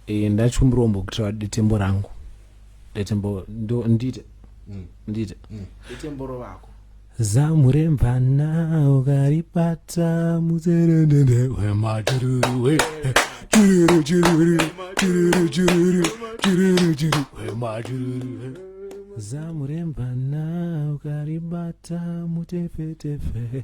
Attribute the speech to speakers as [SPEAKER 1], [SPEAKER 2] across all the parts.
[SPEAKER 1] ndachikumburombo kutora detembo rangu. Detembo ndite.
[SPEAKER 2] Detembo wako.
[SPEAKER 1] Zamurembana ukaribata muzerendende wemachururu we chururu chururu chururu chururu chururu chururu wemachururu. Zamurembana ukaribata mutefetefe.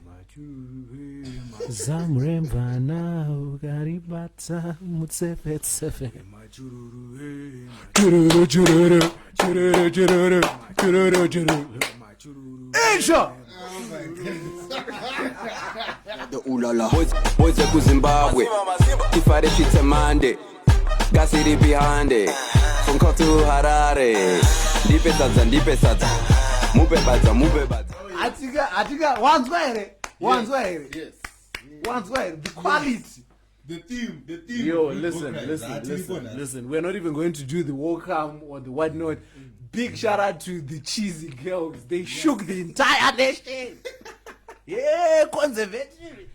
[SPEAKER 1] Zamurembana ukaribata mutsefetsefe. Chururu chururu chururu chururu chururu chururu. Asia!
[SPEAKER 3] The ulala boys ku Zimbabwe Tifare pizza Monday Gasiri behind it From Kuti to Harare Ndipe sadza Mupe badza
[SPEAKER 2] Atika wanzwa here yes wanzwa here the quality
[SPEAKER 4] the theme
[SPEAKER 1] yo listen we're not even going to do the welcome or the whatnot. Big shout out to the cheesy girls. They shook the entire nation. Yeah, conservative.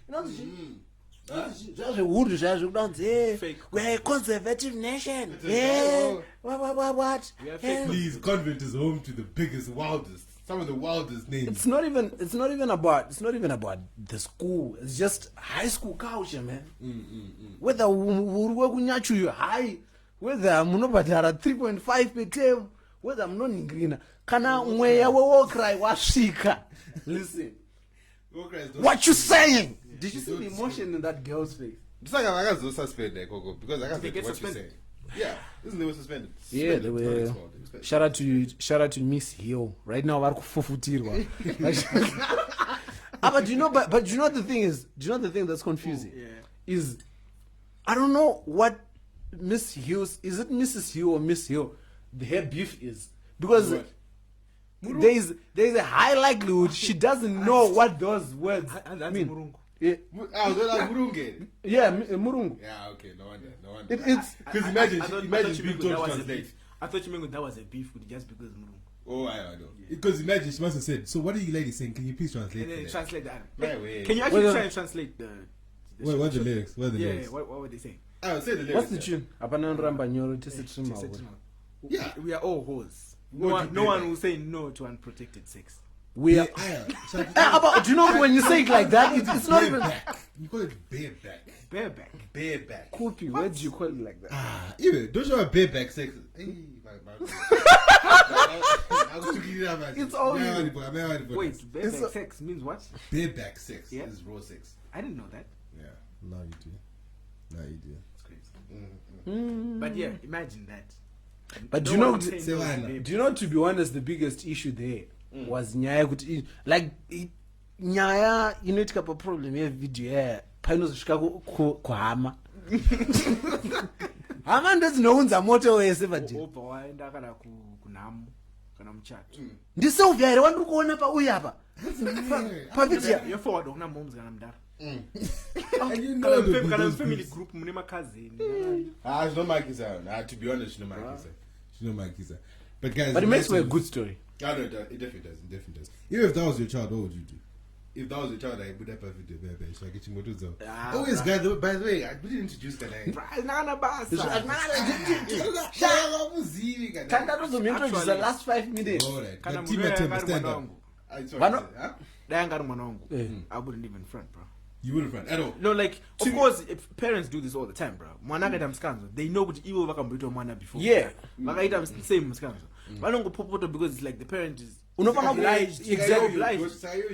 [SPEAKER 1] We're a conservative nation. Yeah. What?
[SPEAKER 4] Please, Convent is home to the biggest, wildest, some of the wildest names.
[SPEAKER 1] It's not even about the school. It's just high school culture, man. Whether we high, whether munobadara 3.5 per term. Whether I'm not in green, kana mweya wo cry washika. Listen, what you saying? Did you see the emotion in that girl's face?
[SPEAKER 4] Because I got suspended, because I got what you saying. Yeah, isn't they were suspended?
[SPEAKER 1] Yeah, they were. Shout out to Miss Hill. Right now, I'm fufutirwa. But you know the thing is, the thing that's confusing is, I don't know what Miss Hill's, is it Mrs. Hill or Miss Hill? Her beef is because there is a high likelihood she doesn't know what those words mean. Yeah,
[SPEAKER 4] Murungu.
[SPEAKER 1] Yeah, Murungu.
[SPEAKER 4] Yeah, okay, no wonder.
[SPEAKER 1] It's
[SPEAKER 4] because imagine being told to translate.
[SPEAKER 2] I thought you meant that was a beef just because Murungu.
[SPEAKER 4] Oh, I know. Because imagine she must have said, so what are you ladies saying? Can you please translate?
[SPEAKER 2] Translate that.
[SPEAKER 4] Right,
[SPEAKER 2] can you actually try and translate the
[SPEAKER 4] what are the lyrics? What are the lyrics?
[SPEAKER 2] What were they saying?
[SPEAKER 4] I'll say the lyrics.
[SPEAKER 1] What's the tune?
[SPEAKER 2] Yeah, we are all hoes. No one will say no to unprotected sex.
[SPEAKER 1] We are. Do you know when you say it like that, it's not even.
[SPEAKER 4] You call it bareback. Bareback.
[SPEAKER 1] Kuti, where do you call it like that?
[SPEAKER 4] Even don't show a bareback sex.
[SPEAKER 1] It's all.
[SPEAKER 2] Wait, bareback sex means what?
[SPEAKER 4] Bareback sex is raw sex.
[SPEAKER 2] I didn't know that.
[SPEAKER 4] Yeah, now you do.
[SPEAKER 2] It's crazy. But yeah, imagine that.
[SPEAKER 1] But do you know, to be honest, the biggest issue there was nyaya kuti like nyaya inoitika pa problem ye video ye painozvika kuhama hama ndozinounza moto wese
[SPEAKER 2] obva waenda kana kunhamu kana muchato
[SPEAKER 1] ndiseuvya here wandiri kuona pauyu apa pavideo
[SPEAKER 2] yoforward kuna moms kana mudara
[SPEAKER 4] kana
[SPEAKER 2] family group mune makazini
[SPEAKER 4] zvinomakisa to be honest zvinomakisa but guys,
[SPEAKER 1] but it makes for a good story.
[SPEAKER 4] No, it definitely does. Even if that was your child, what would you do? If that was your child, I would have a video, baby. So I get you always, guys. By the way, I didn't introduce the name.
[SPEAKER 1] Introduce the last 5 minutes.
[SPEAKER 4] Alright, but team stand up.
[SPEAKER 2] I wouldn't even front, bro.
[SPEAKER 4] You wouldn't front at all.
[SPEAKER 2] No, like of course, if parents do this all the time, bro. They know what evil mwana before.
[SPEAKER 1] Yeah,
[SPEAKER 2] same scanso. I don't go pop because it's like the parent is
[SPEAKER 1] obliged. Exactly.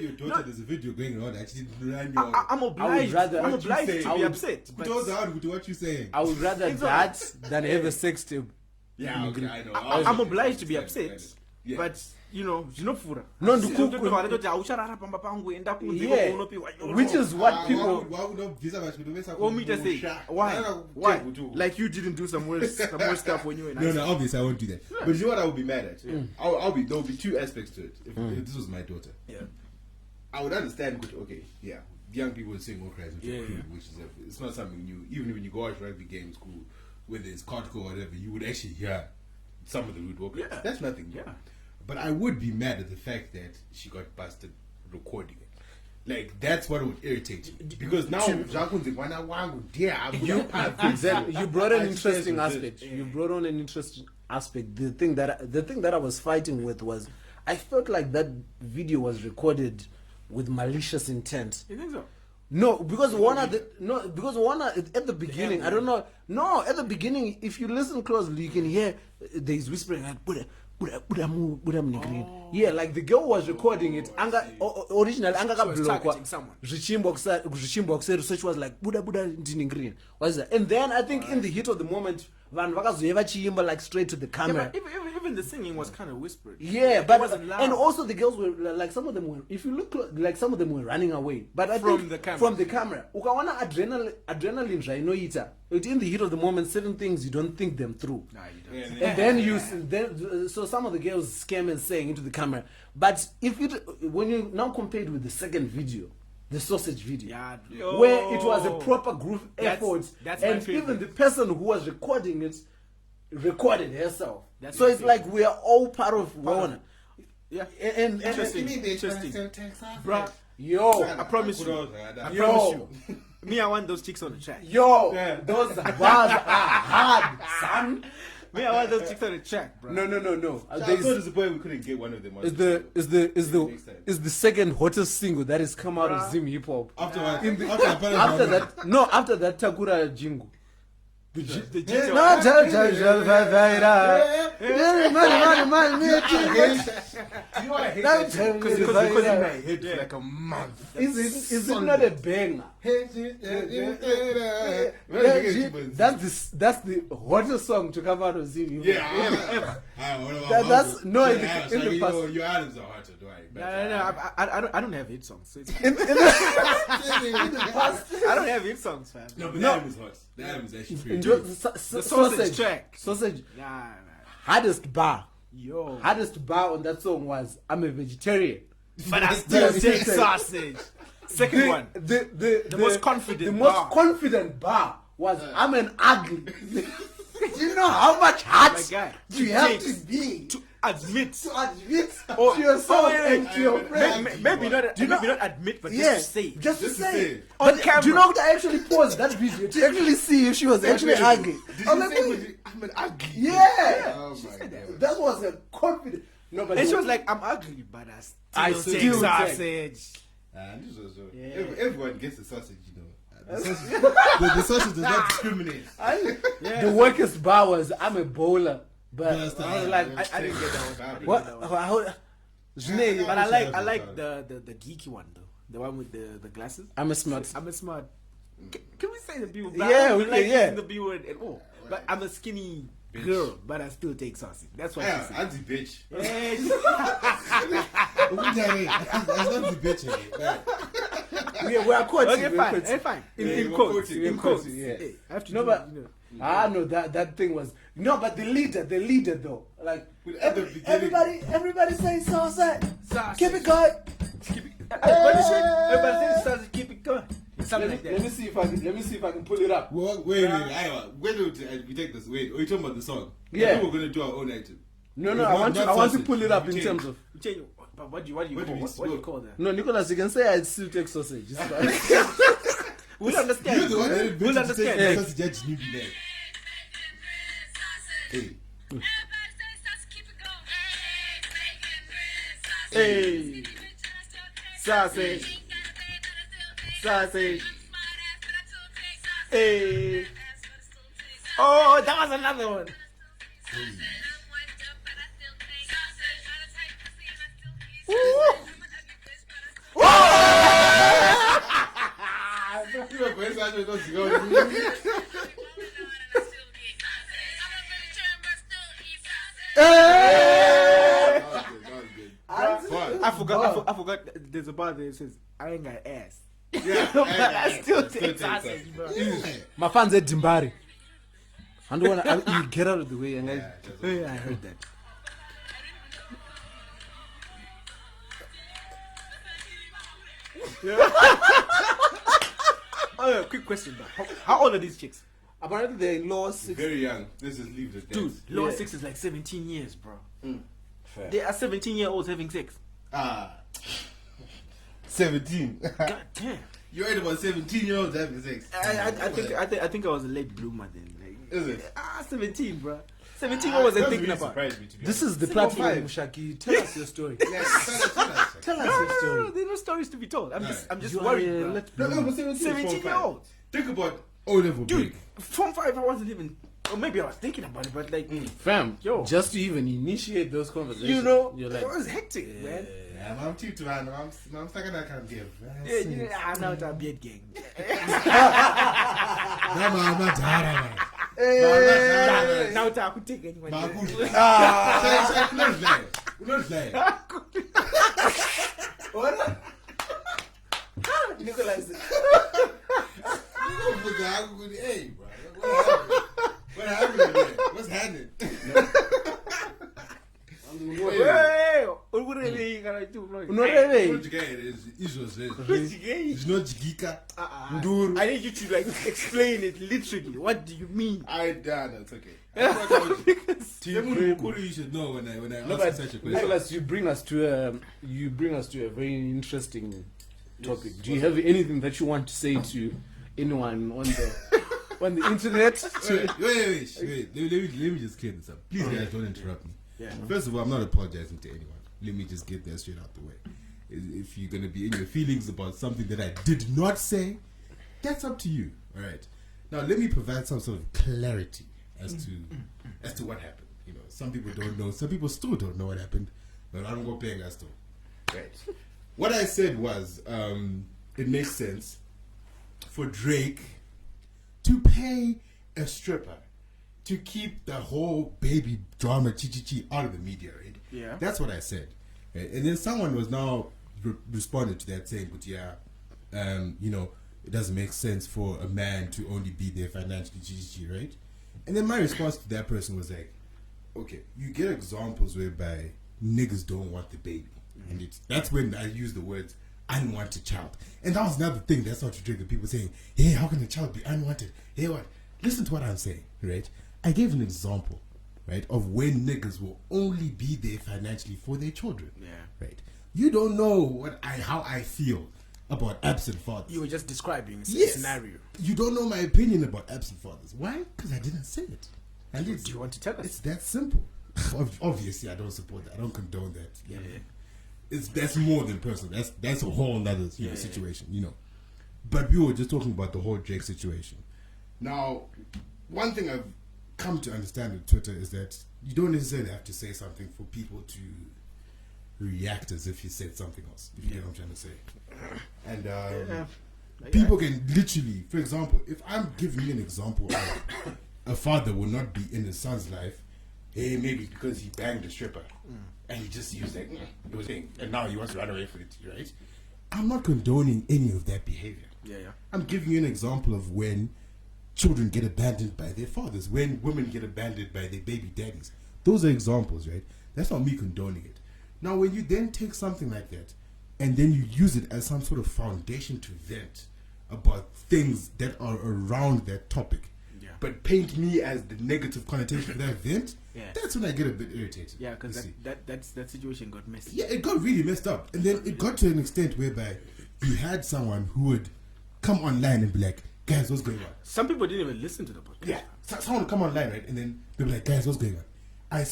[SPEAKER 4] Your daughter, there's a video going around. Actually,
[SPEAKER 2] I'm obliged. I'm obliged to be upset.
[SPEAKER 4] What you saying?
[SPEAKER 1] I would rather that than have a sex tape.
[SPEAKER 4] Yeah, okay, I know.
[SPEAKER 2] I'm obliged to be upset, but. You know, fura.
[SPEAKER 1] No, which is what people.
[SPEAKER 2] Why? Like you didn't do some worse stuff when you were.
[SPEAKER 4] No, obviously I won't do that. Yeah. But you know what I would be mad at? There would be two aspects to it. If this was my daughter, I would understand. Okay, yeah, young people would sing more cries, which is it's not something new. Even when you go out rugby games, school, whether it's cardcore or whatever, you would actually hear some of the rude vocals. Yeah, that's nothing. Yeah. But I would be mad at the fact that she got busted recording it. Like that's what would irritate you because now exactly
[SPEAKER 1] you brought an interesting aspect. You brought on an interesting aspect. The thing that I was fighting with was I felt like that video was recorded with malicious intent.
[SPEAKER 2] You think so?
[SPEAKER 1] No, because at the beginning, I don't know. No, at the beginning, if you listen closely, you can hear there's whispering like yeah, like the girl was recording it. Originally,
[SPEAKER 2] targeting someone.
[SPEAKER 1] Research was like was that? And then I think in the heat of the moment, like straight to the camera.
[SPEAKER 2] Yeah, but even the singing was kind of whispered.
[SPEAKER 1] Yeah,
[SPEAKER 2] it
[SPEAKER 1] but
[SPEAKER 2] wasn't loud.
[SPEAKER 1] and also the girls were like some of them were. If you look like some of them were running away, but I
[SPEAKER 2] From
[SPEAKER 1] think
[SPEAKER 2] the camera.
[SPEAKER 1] From the camera, ukawana adrenaline. In the heat of the moment, certain things you don't think them through.
[SPEAKER 2] Nah, you don't.
[SPEAKER 1] And then so some of the girls scam and saying into the camera. But when you now compared with the second video, the sausage video, where it was a proper group effort,
[SPEAKER 2] that's
[SPEAKER 1] and
[SPEAKER 2] my favorite.
[SPEAKER 1] even the person who was recording it recorded herself.
[SPEAKER 2] That's
[SPEAKER 1] So
[SPEAKER 2] my
[SPEAKER 1] it's like we are all part of one.
[SPEAKER 2] Yeah.
[SPEAKER 1] And
[SPEAKER 2] Interesting.
[SPEAKER 1] bruh, yo,
[SPEAKER 2] I promise you. I
[SPEAKER 1] Yo.
[SPEAKER 2] promise you. Me, I want those chicks on the track.
[SPEAKER 1] yo, those bars are hard, son.
[SPEAKER 2] Me, I want those chicks on the track, bro.
[SPEAKER 1] No.
[SPEAKER 4] I was so disappointed we couldn't get one of them. On
[SPEAKER 1] Is
[SPEAKER 4] next time.
[SPEAKER 1] the second hottest single that has come out of Zim Hip Hop.
[SPEAKER 4] after
[SPEAKER 1] After that Takura jingle.
[SPEAKER 2] The
[SPEAKER 1] No,
[SPEAKER 4] You are
[SPEAKER 2] because you made my head
[SPEAKER 4] for like a month.
[SPEAKER 1] Is it not a banger? That's the hottest song to come out of Zim.
[SPEAKER 4] Yeah,
[SPEAKER 1] That's no in the past.
[SPEAKER 4] Your albums are hotter, do I?
[SPEAKER 2] I don't have hit songs. So it's,
[SPEAKER 1] In the past,
[SPEAKER 2] I don't have hit songs, fam.
[SPEAKER 4] No, but the album is hot. The album is actually pretty
[SPEAKER 1] the
[SPEAKER 4] good.
[SPEAKER 2] sausage track.
[SPEAKER 1] Sausage.
[SPEAKER 2] Nah.
[SPEAKER 1] Hardest bar on that song was I'm a vegetarian.
[SPEAKER 2] But I still take sausage. Second one.
[SPEAKER 1] The
[SPEAKER 2] most confident
[SPEAKER 1] The most
[SPEAKER 2] bar.
[SPEAKER 1] confident bar was I'm an ugly. Do you know how much heart
[SPEAKER 2] My guy,
[SPEAKER 1] you
[SPEAKER 2] it
[SPEAKER 1] have
[SPEAKER 2] takes
[SPEAKER 1] to be
[SPEAKER 2] to admit.
[SPEAKER 1] to yourself and to your friends?
[SPEAKER 2] Maybe not admit, but
[SPEAKER 1] Yeah,
[SPEAKER 2] just to say.
[SPEAKER 1] just to say it.
[SPEAKER 2] On
[SPEAKER 1] But
[SPEAKER 2] camera.
[SPEAKER 1] do you know that I actually paused that video to actually see if she was actually ugly?
[SPEAKER 4] Did
[SPEAKER 1] I'm
[SPEAKER 4] you
[SPEAKER 1] like,
[SPEAKER 4] say
[SPEAKER 1] wait,
[SPEAKER 4] I'm an ugly?
[SPEAKER 1] yeah.
[SPEAKER 4] Oh my god.
[SPEAKER 1] That was a confident. No, but
[SPEAKER 2] And she was like, I'm ugly, but I still take
[SPEAKER 1] still take-
[SPEAKER 2] sausage.
[SPEAKER 4] This was
[SPEAKER 2] Yeah.
[SPEAKER 4] everyone gets the sausage, you know. The sausage does not discriminate.
[SPEAKER 1] the workest bar was I'm a bowler, but
[SPEAKER 4] That's the-
[SPEAKER 1] I was like,
[SPEAKER 2] I didn't get that one.
[SPEAKER 1] what?
[SPEAKER 2] But I like the geeky one though. The one with the glasses.
[SPEAKER 1] I'm a smart.
[SPEAKER 2] I'm a smart. Can we say the B word?
[SPEAKER 1] Yeah,
[SPEAKER 2] I don't
[SPEAKER 1] we
[SPEAKER 2] like
[SPEAKER 1] can, yeah.
[SPEAKER 2] using the B word at all. But I'm a skinny girl, but I still take sausage. That's what she
[SPEAKER 4] Yeah,
[SPEAKER 2] said.
[SPEAKER 4] anti bitch.
[SPEAKER 2] Eh,
[SPEAKER 4] That's not the bitch again.
[SPEAKER 1] We are quoting.
[SPEAKER 2] Okay,
[SPEAKER 1] we're
[SPEAKER 2] fine.
[SPEAKER 1] quoting.
[SPEAKER 2] Eh, fine.
[SPEAKER 4] Yeah,
[SPEAKER 2] In
[SPEAKER 4] we're
[SPEAKER 2] quotes.
[SPEAKER 4] quoting,
[SPEAKER 2] In
[SPEAKER 4] we're
[SPEAKER 2] quotes.
[SPEAKER 1] quoting, yeah.
[SPEAKER 2] Hey, I have to
[SPEAKER 1] No,
[SPEAKER 2] do,
[SPEAKER 1] but
[SPEAKER 2] you know.
[SPEAKER 1] no, that thing was no, but the leader though, like
[SPEAKER 4] At the beginning-
[SPEAKER 1] everybody say sausage.
[SPEAKER 2] Sausage.
[SPEAKER 1] Keep it going.
[SPEAKER 2] Keep it. What is it? Everybody says sausage. Keep it going. Something like
[SPEAKER 1] Let
[SPEAKER 2] that.
[SPEAKER 1] me see if I can pull it up.
[SPEAKER 4] Well, wait, when we take this, wait, are you talking about the song?
[SPEAKER 1] Yeah.
[SPEAKER 4] I think we're gonna do our own item.
[SPEAKER 1] No,
[SPEAKER 4] Not
[SPEAKER 1] I want to
[SPEAKER 4] sausage.
[SPEAKER 1] pull it up in
[SPEAKER 4] Change.
[SPEAKER 1] terms of.
[SPEAKER 2] Change. But what do you call that?
[SPEAKER 1] No, Nicholas, you can say I still take sausage. It's fine.
[SPEAKER 2] We'll understand.
[SPEAKER 4] You're the one that
[SPEAKER 2] We'll understand.
[SPEAKER 4] Yeah. Because Judge Newbie there. Hey.
[SPEAKER 2] Hey, sausage, sausage. Hey. Oh, that was another one. I forgot. There's a bar there that says, I ain't got ass.
[SPEAKER 4] Yeah,
[SPEAKER 2] But I still take sausage, bro.
[SPEAKER 1] My fans at Dimbari. I don't want to get out of the way. And
[SPEAKER 4] Yeah,
[SPEAKER 2] Yeah, I heard that. Oh, yeah, quick question, bro. How old are these chicks?
[SPEAKER 1] apparently they're in law 6.
[SPEAKER 4] very young. This is leave the
[SPEAKER 2] Dude, lower
[SPEAKER 1] Yeah.
[SPEAKER 2] 6 is like 17 years, bro.
[SPEAKER 1] Fair.
[SPEAKER 2] They are 17-year-olds having sex.
[SPEAKER 4] 17.
[SPEAKER 2] God damn.
[SPEAKER 4] You heard about 17-year-olds having sex.
[SPEAKER 2] I think I was a late bloomer then. Like,
[SPEAKER 4] Is it?
[SPEAKER 2] 17, bro. 17. What was I thinking about?
[SPEAKER 4] Surprised me, to be
[SPEAKER 1] This
[SPEAKER 4] honest.
[SPEAKER 1] is the
[SPEAKER 2] Single
[SPEAKER 1] platform,
[SPEAKER 2] five.
[SPEAKER 1] Mushaki. Tell us your story.
[SPEAKER 4] Yeah,
[SPEAKER 1] Tell us your story.
[SPEAKER 2] There are no stories to be told. I'm just
[SPEAKER 1] You are
[SPEAKER 2] worried,
[SPEAKER 1] a
[SPEAKER 2] bro.
[SPEAKER 1] let-
[SPEAKER 4] No, but
[SPEAKER 2] 17-year-olds.
[SPEAKER 4] Think about O-level
[SPEAKER 2] Dude,
[SPEAKER 4] break.
[SPEAKER 2] Form 5, I wasn't even. Or maybe I was thinking about it, but like,
[SPEAKER 1] Fam,
[SPEAKER 2] Yo.
[SPEAKER 1] just to even initiate those conversations,
[SPEAKER 2] you know,
[SPEAKER 1] you're
[SPEAKER 2] it
[SPEAKER 1] like,
[SPEAKER 2] was hectic, man.
[SPEAKER 4] Yeah, I'm too man. I'm stuck in that kind of game.
[SPEAKER 2] Yeah, you know, I'm out of beard gang. Now I could take anyone. Nicholas.
[SPEAKER 4] Hey, bro. What happened there? What's happening?
[SPEAKER 2] Hey, ururele kana tu bro.
[SPEAKER 1] Unoreve.
[SPEAKER 4] It's not Jigika. Nduru.
[SPEAKER 2] I need you to like explain it literally. What do you mean?
[SPEAKER 4] That's okay. You should know when I
[SPEAKER 1] No,
[SPEAKER 4] ask
[SPEAKER 1] but
[SPEAKER 4] such a question.
[SPEAKER 1] Nicholas, you bring us to a very interesting topic. Do you have anything that you want to say to anyone on the internet?
[SPEAKER 4] Wait. Let me just clear this up. Please, guys, don't interrupt me.
[SPEAKER 2] Yeah.
[SPEAKER 4] First of all, I'm not apologizing to anyone. Let me just get that straight out the way. If you're gonna be in your feelings about something that I did not say, that's up to you. All right. Now, let me provide some sort of clarity as to what happened. You know, some people don't know. Some people still don't know what happened. But I don't go playing us still. Right. What I said was, it makes sense for Drake to pay a stripper to keep the whole baby drama chi out of the media, right?
[SPEAKER 2] Yeah.
[SPEAKER 4] That's what I said. Right? And then someone was now responded to that saying, but yeah, you know, it doesn't make sense for a man to only be there financially, chi, right? And then my response to that person was like, okay, you get examples whereby niggas don't want the baby. And that's when I use the words unwanted child. And that was another thing that's how to trigger people saying, hey, how can a child be unwanted? Hey, what? Listen to what I'm saying, right? I gave an example, right, of when niggas will only be there financially for their children.
[SPEAKER 2] Yeah.
[SPEAKER 4] Right. You don't know how I feel about absent fathers.
[SPEAKER 2] You were just describing a
[SPEAKER 4] Yes.
[SPEAKER 2] scenario.
[SPEAKER 4] You don't know my opinion about absent fathers. Why? Because I didn't say it. And
[SPEAKER 2] Do you want to tell us?
[SPEAKER 4] it's that simple. Obviously, I don't support that. I don't condone that.
[SPEAKER 2] Yeah.
[SPEAKER 4] That's more than personal. That's a whole other situation, you know. But we were just talking about the whole Drake situation. Now, one thing I've come to understand with Twitter is that you don't necessarily have to say something for people to react as if you said something else. If you get what I'm trying to say. And people can literally, for example, if I'm giving you an example of a father will not be in his son's life, hey, maybe because he banged a stripper and he just used like it was thing, and now he wants to run away from it, right? I'm not condoning any of that behavior.
[SPEAKER 2] Yeah.
[SPEAKER 4] I'm giving you an example of when children get abandoned by their fathers, when women get abandoned by their baby daddies. Those are examples, right? That's not me condoning it. Now, when you then take something like that and then you use it as some sort of foundation to vent about things that are around that topic, but paint me as the negative connotation of that event, that's when I get a bit irritated.
[SPEAKER 2] Yeah, because that situation got messy.
[SPEAKER 4] Yeah, it got really messed up. And then it got to an extent whereby you had someone who would come online and be like, guys, what's going on?
[SPEAKER 2] Some people didn't even listen to the podcast.
[SPEAKER 4] Yeah, someone would come online, right? And then they'll be like, guys, what's going on? I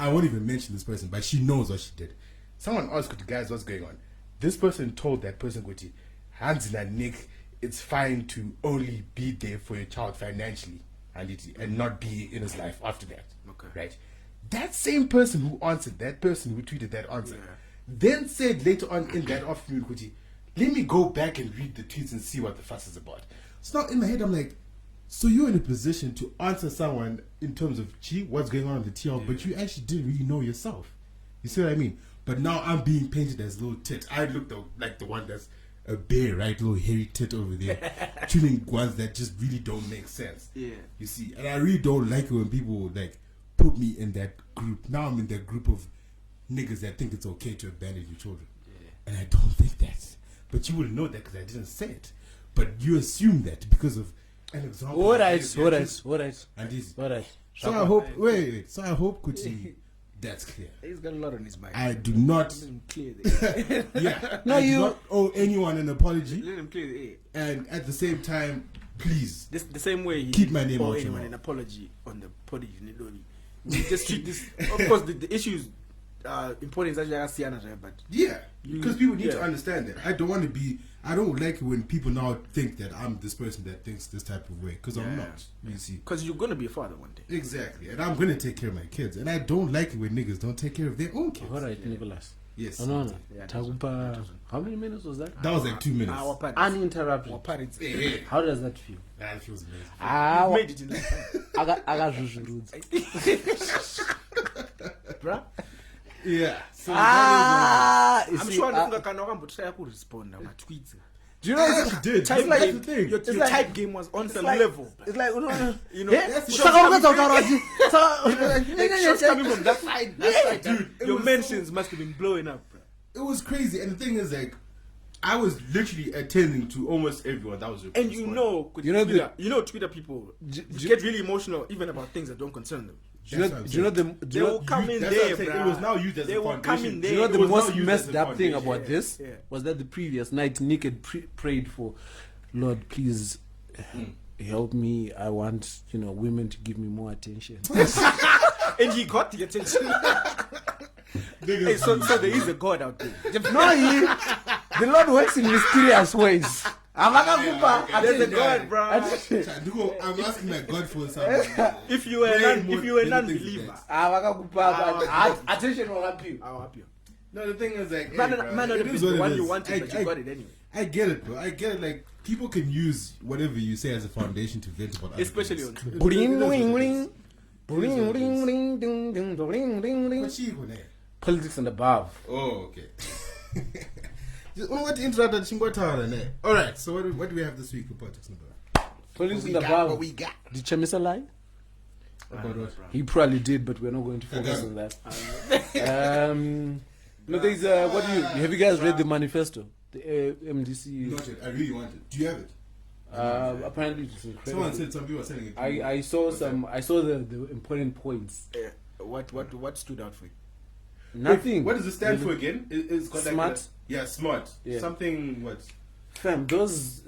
[SPEAKER 4] won't even mention this person, but she knows what she did. Someone asked Kuti, guys, what's going on? This person told that person, Kuti, Hans and Nick, it's fine to only be there for your child financially and not be in his life after that.
[SPEAKER 2] Okay.
[SPEAKER 4] Right? That same person who answered, that person who tweeted that answer, then said later on in that afternoon, Kuti, let me go back and read the tweets and see what the fuss is about. So now in my head, I'm like, so you're in a position to answer someone in terms of, gee, what's going on in the TL, but you actually didn't really know yourself. You see what I mean? But now I'm being painted as little tit. I look like the one that's a bear, right? Little hairy tit over there. Tuning ones that just really don't make sense.
[SPEAKER 2] Yeah.
[SPEAKER 4] You see? And I really don't like it when people like put me in that group. Now I'm in that group of niggas that think it's okay to abandon your children. Yeah. And I don't think that. But you wouldn't know that because I didn't say it. But you assume that because of an example.
[SPEAKER 1] All right.
[SPEAKER 4] And this. So I hope, wait. So I hope Kuti That's clear.
[SPEAKER 2] He's got a lot on his mind.
[SPEAKER 4] I do not.
[SPEAKER 2] Let him clear the air.
[SPEAKER 4] Yeah.
[SPEAKER 1] No,
[SPEAKER 4] I do
[SPEAKER 1] you-
[SPEAKER 4] not owe anyone an apology.
[SPEAKER 2] Let him clear the air.
[SPEAKER 4] And at the same time, please.
[SPEAKER 2] The same way he
[SPEAKER 4] Keep my name
[SPEAKER 2] owe
[SPEAKER 4] out your
[SPEAKER 2] anyone
[SPEAKER 4] mouth.
[SPEAKER 2] an apology on the podium. We just treat this. Of course, the issues important is actually but
[SPEAKER 4] Yeah, because people need to
[SPEAKER 2] yeah.
[SPEAKER 4] understand that. I don't want to be. I don't like it when people now think that I'm this person that thinks this type of way, because I'm
[SPEAKER 2] Yeah.
[SPEAKER 4] not. You see.
[SPEAKER 2] because you're gonna be a father one day.
[SPEAKER 4] Exactly, and I'm gonna take care of my kids, and I don't like it when niggas don't take care of their own kids.
[SPEAKER 1] All right, Nicholas.
[SPEAKER 4] Yes,
[SPEAKER 1] No.
[SPEAKER 2] Yeah,
[SPEAKER 1] Takupa. How many minutes was that?
[SPEAKER 4] that was like 2 minutes.
[SPEAKER 2] Our parents.
[SPEAKER 1] Uninterrupted.
[SPEAKER 2] Our parents.
[SPEAKER 4] Hey,
[SPEAKER 1] How does that feel?
[SPEAKER 4] that feels amazing.
[SPEAKER 1] Ah,
[SPEAKER 2] Made it in life.
[SPEAKER 1] akazvuzvurudza.
[SPEAKER 2] Bruh.
[SPEAKER 4] Yeah. So
[SPEAKER 1] You
[SPEAKER 2] I'm
[SPEAKER 1] see,
[SPEAKER 2] sure Nafunga can try to respond now. Tweets.
[SPEAKER 1] do you know
[SPEAKER 4] I
[SPEAKER 1] it's,
[SPEAKER 4] actually did.
[SPEAKER 2] Type
[SPEAKER 4] That's
[SPEAKER 2] game.
[SPEAKER 4] the thing.
[SPEAKER 2] Your
[SPEAKER 1] like-
[SPEAKER 2] type game was on some
[SPEAKER 1] like-
[SPEAKER 2] level.
[SPEAKER 1] it's like
[SPEAKER 2] You know,
[SPEAKER 1] yeah,
[SPEAKER 2] that's
[SPEAKER 1] saka ungatsautaura
[SPEAKER 2] Like shots coming from that side,
[SPEAKER 4] dude, it
[SPEAKER 2] Your
[SPEAKER 4] was
[SPEAKER 2] mentions must have been blowing up, bro.
[SPEAKER 4] It was crazy, and the thing is, like, I was literally attending to almost everyone that was.
[SPEAKER 2] And you know, Twitter people get really emotional even about things that don't concern them.
[SPEAKER 1] Do you know
[SPEAKER 2] They will come in
[SPEAKER 4] that's what
[SPEAKER 2] there,
[SPEAKER 4] I'm saying.
[SPEAKER 2] bro.
[SPEAKER 4] It was now used as
[SPEAKER 2] They
[SPEAKER 4] a
[SPEAKER 2] will come
[SPEAKER 4] foundation.
[SPEAKER 2] in
[SPEAKER 1] Do
[SPEAKER 2] there.
[SPEAKER 1] you know
[SPEAKER 4] It
[SPEAKER 1] the
[SPEAKER 4] was
[SPEAKER 1] most
[SPEAKER 4] not used
[SPEAKER 1] messed
[SPEAKER 4] as a
[SPEAKER 1] up thing
[SPEAKER 4] foundation.
[SPEAKER 1] about this
[SPEAKER 2] Yeah.
[SPEAKER 1] was that the previous night Nick had prayed for, Lord, please help me. I want women to give me more attention.
[SPEAKER 2] And he got the attention. Hey, so there is a God out there.
[SPEAKER 1] No, the Lord works in mysterious ways.
[SPEAKER 2] There's a God, bro.
[SPEAKER 4] Chanduko, I'm asking my God for something.
[SPEAKER 2] If you were a non-believer,
[SPEAKER 1] Attention will help you.
[SPEAKER 2] I'll help you.
[SPEAKER 4] No, the thing is, like,
[SPEAKER 2] Man,
[SPEAKER 4] hey, bro,
[SPEAKER 2] man,
[SPEAKER 4] it
[SPEAKER 2] the
[SPEAKER 4] is what it
[SPEAKER 2] one
[SPEAKER 4] is.
[SPEAKER 2] you wanted, but you got it anyway.
[SPEAKER 4] I get it, bro. I get it. Like, people can use whatever you say as a foundation to vent about other
[SPEAKER 2] Especially
[SPEAKER 4] things.
[SPEAKER 2] on Twitter.
[SPEAKER 1] Bling,
[SPEAKER 4] It is what
[SPEAKER 1] ring,
[SPEAKER 4] it
[SPEAKER 1] ring.
[SPEAKER 4] is.
[SPEAKER 1] Bling, ring, ring, ding, ding, ring, ring, ring.
[SPEAKER 4] What she go there?
[SPEAKER 1] Politics and above.
[SPEAKER 4] Oh, okay. Just want to interrupt that Chingotara, ne? All right. So what do we have this week for politics and above?
[SPEAKER 1] Politics
[SPEAKER 4] What
[SPEAKER 1] and
[SPEAKER 4] we got,
[SPEAKER 1] above.
[SPEAKER 4] what we got.
[SPEAKER 1] Did Chamisa lie?
[SPEAKER 4] About what?
[SPEAKER 1] He probably did, but we're not going to focus on that. No, there's have you guys read the manifesto? The MDC.
[SPEAKER 4] Not yet. I really want it. Do you have it?
[SPEAKER 1] Apparently, it's incredible.
[SPEAKER 4] Someone said some people are sending it. to me.
[SPEAKER 1] I saw some. I saw the important points.
[SPEAKER 2] What stood out for you?
[SPEAKER 1] Nothing.
[SPEAKER 4] What does it stand for again? It's called
[SPEAKER 1] Smart.
[SPEAKER 4] Like yeah, smart.
[SPEAKER 1] Yeah.
[SPEAKER 4] Something what?
[SPEAKER 1] Fam, those.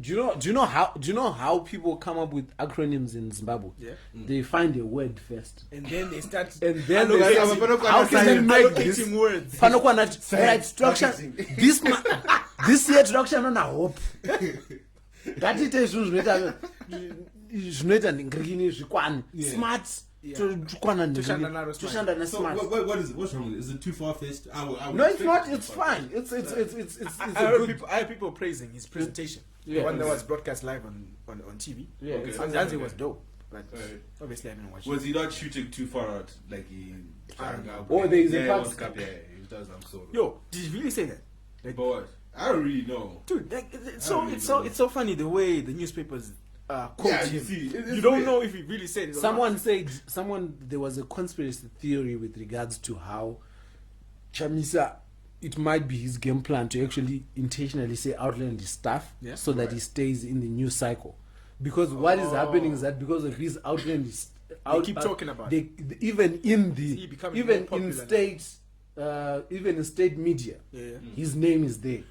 [SPEAKER 1] Do you know how people come up with acronyms in Zimbabwe?
[SPEAKER 2] Yeah.
[SPEAKER 1] They find a word first,
[SPEAKER 2] And then they start.
[SPEAKER 1] and then
[SPEAKER 2] Allocate-
[SPEAKER 1] they
[SPEAKER 2] how can they make
[SPEAKER 1] allocating
[SPEAKER 2] this words?
[SPEAKER 1] right structure. This year structure no hope. Ngatiite zvinhu zvinoita ndingirikini zvikwane smart
[SPEAKER 2] Toshanda naro smart.
[SPEAKER 1] toshanda
[SPEAKER 4] So
[SPEAKER 1] smart.
[SPEAKER 4] what is it? What's wrong with it? Is it too far fetched? I would
[SPEAKER 1] No, it's
[SPEAKER 4] expect
[SPEAKER 1] not.
[SPEAKER 4] it
[SPEAKER 1] It's
[SPEAKER 4] too far.
[SPEAKER 1] fine. It's
[SPEAKER 2] I
[SPEAKER 1] a good.
[SPEAKER 2] heard people praising his presentation.
[SPEAKER 1] Yeah.
[SPEAKER 2] The one that was broadcast live on TV.
[SPEAKER 1] Yeah,
[SPEAKER 4] Okay.
[SPEAKER 1] it's-
[SPEAKER 2] And Zanzi was dope. But
[SPEAKER 4] Alright.
[SPEAKER 2] obviously I didn't watch
[SPEAKER 4] Was
[SPEAKER 2] it.
[SPEAKER 4] he not shooting too far out? Like he.
[SPEAKER 1] Oh, there is a
[SPEAKER 4] yeah,
[SPEAKER 1] part-
[SPEAKER 4] World Cup, yeah, he does. I'm sorry.
[SPEAKER 2] Yo, did you really say that? Like,
[SPEAKER 4] But what? I don't really know.
[SPEAKER 2] dude, like, it's
[SPEAKER 4] I really don't know.
[SPEAKER 2] so funny the way the newspapers quote
[SPEAKER 4] Yeah,
[SPEAKER 2] him.
[SPEAKER 4] you see, it's
[SPEAKER 2] You don't
[SPEAKER 4] weird.
[SPEAKER 2] know if he really said it. Or
[SPEAKER 1] Someone said there was a conspiracy theory with regards to how Chamisa, it might be his game plan to actually intentionally say outlandish stuff,
[SPEAKER 2] Yeah.
[SPEAKER 1] so that he stays in the news cycle. Because what is happening is that because of his outlandish,
[SPEAKER 2] keep talking about
[SPEAKER 1] even in
[SPEAKER 2] He becoming
[SPEAKER 1] even
[SPEAKER 2] more
[SPEAKER 1] in
[SPEAKER 2] popular
[SPEAKER 1] even in state media,
[SPEAKER 2] Yeah.
[SPEAKER 1] his name is there.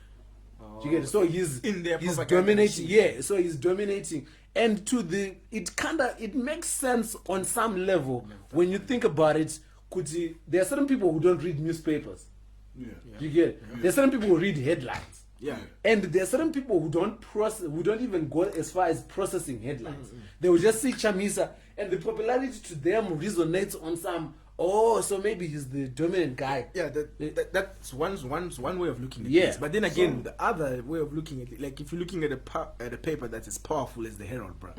[SPEAKER 1] Do you get it? So he's
[SPEAKER 2] In their
[SPEAKER 1] he's
[SPEAKER 2] propaganda
[SPEAKER 1] dominating.
[SPEAKER 2] machine.
[SPEAKER 1] Yeah, so he's dominating, and it makes sense on some level when you think about it. Kuti, there are certain people who don't read newspapers.
[SPEAKER 4] Yeah.
[SPEAKER 1] Do you get it? There are certain people who read headlines.
[SPEAKER 2] Yeah.
[SPEAKER 1] And there are certain people who don't even go as far as processing headlines. They will just see Chamisa, and the popularity to them resonates on some. Oh, so maybe he's the dominant guy.
[SPEAKER 2] Yeah, that's one way of looking at
[SPEAKER 1] Yeah.
[SPEAKER 2] it. But then again, the other way of looking at it, like if you're looking at a paper that's as powerful as the Herald, bro.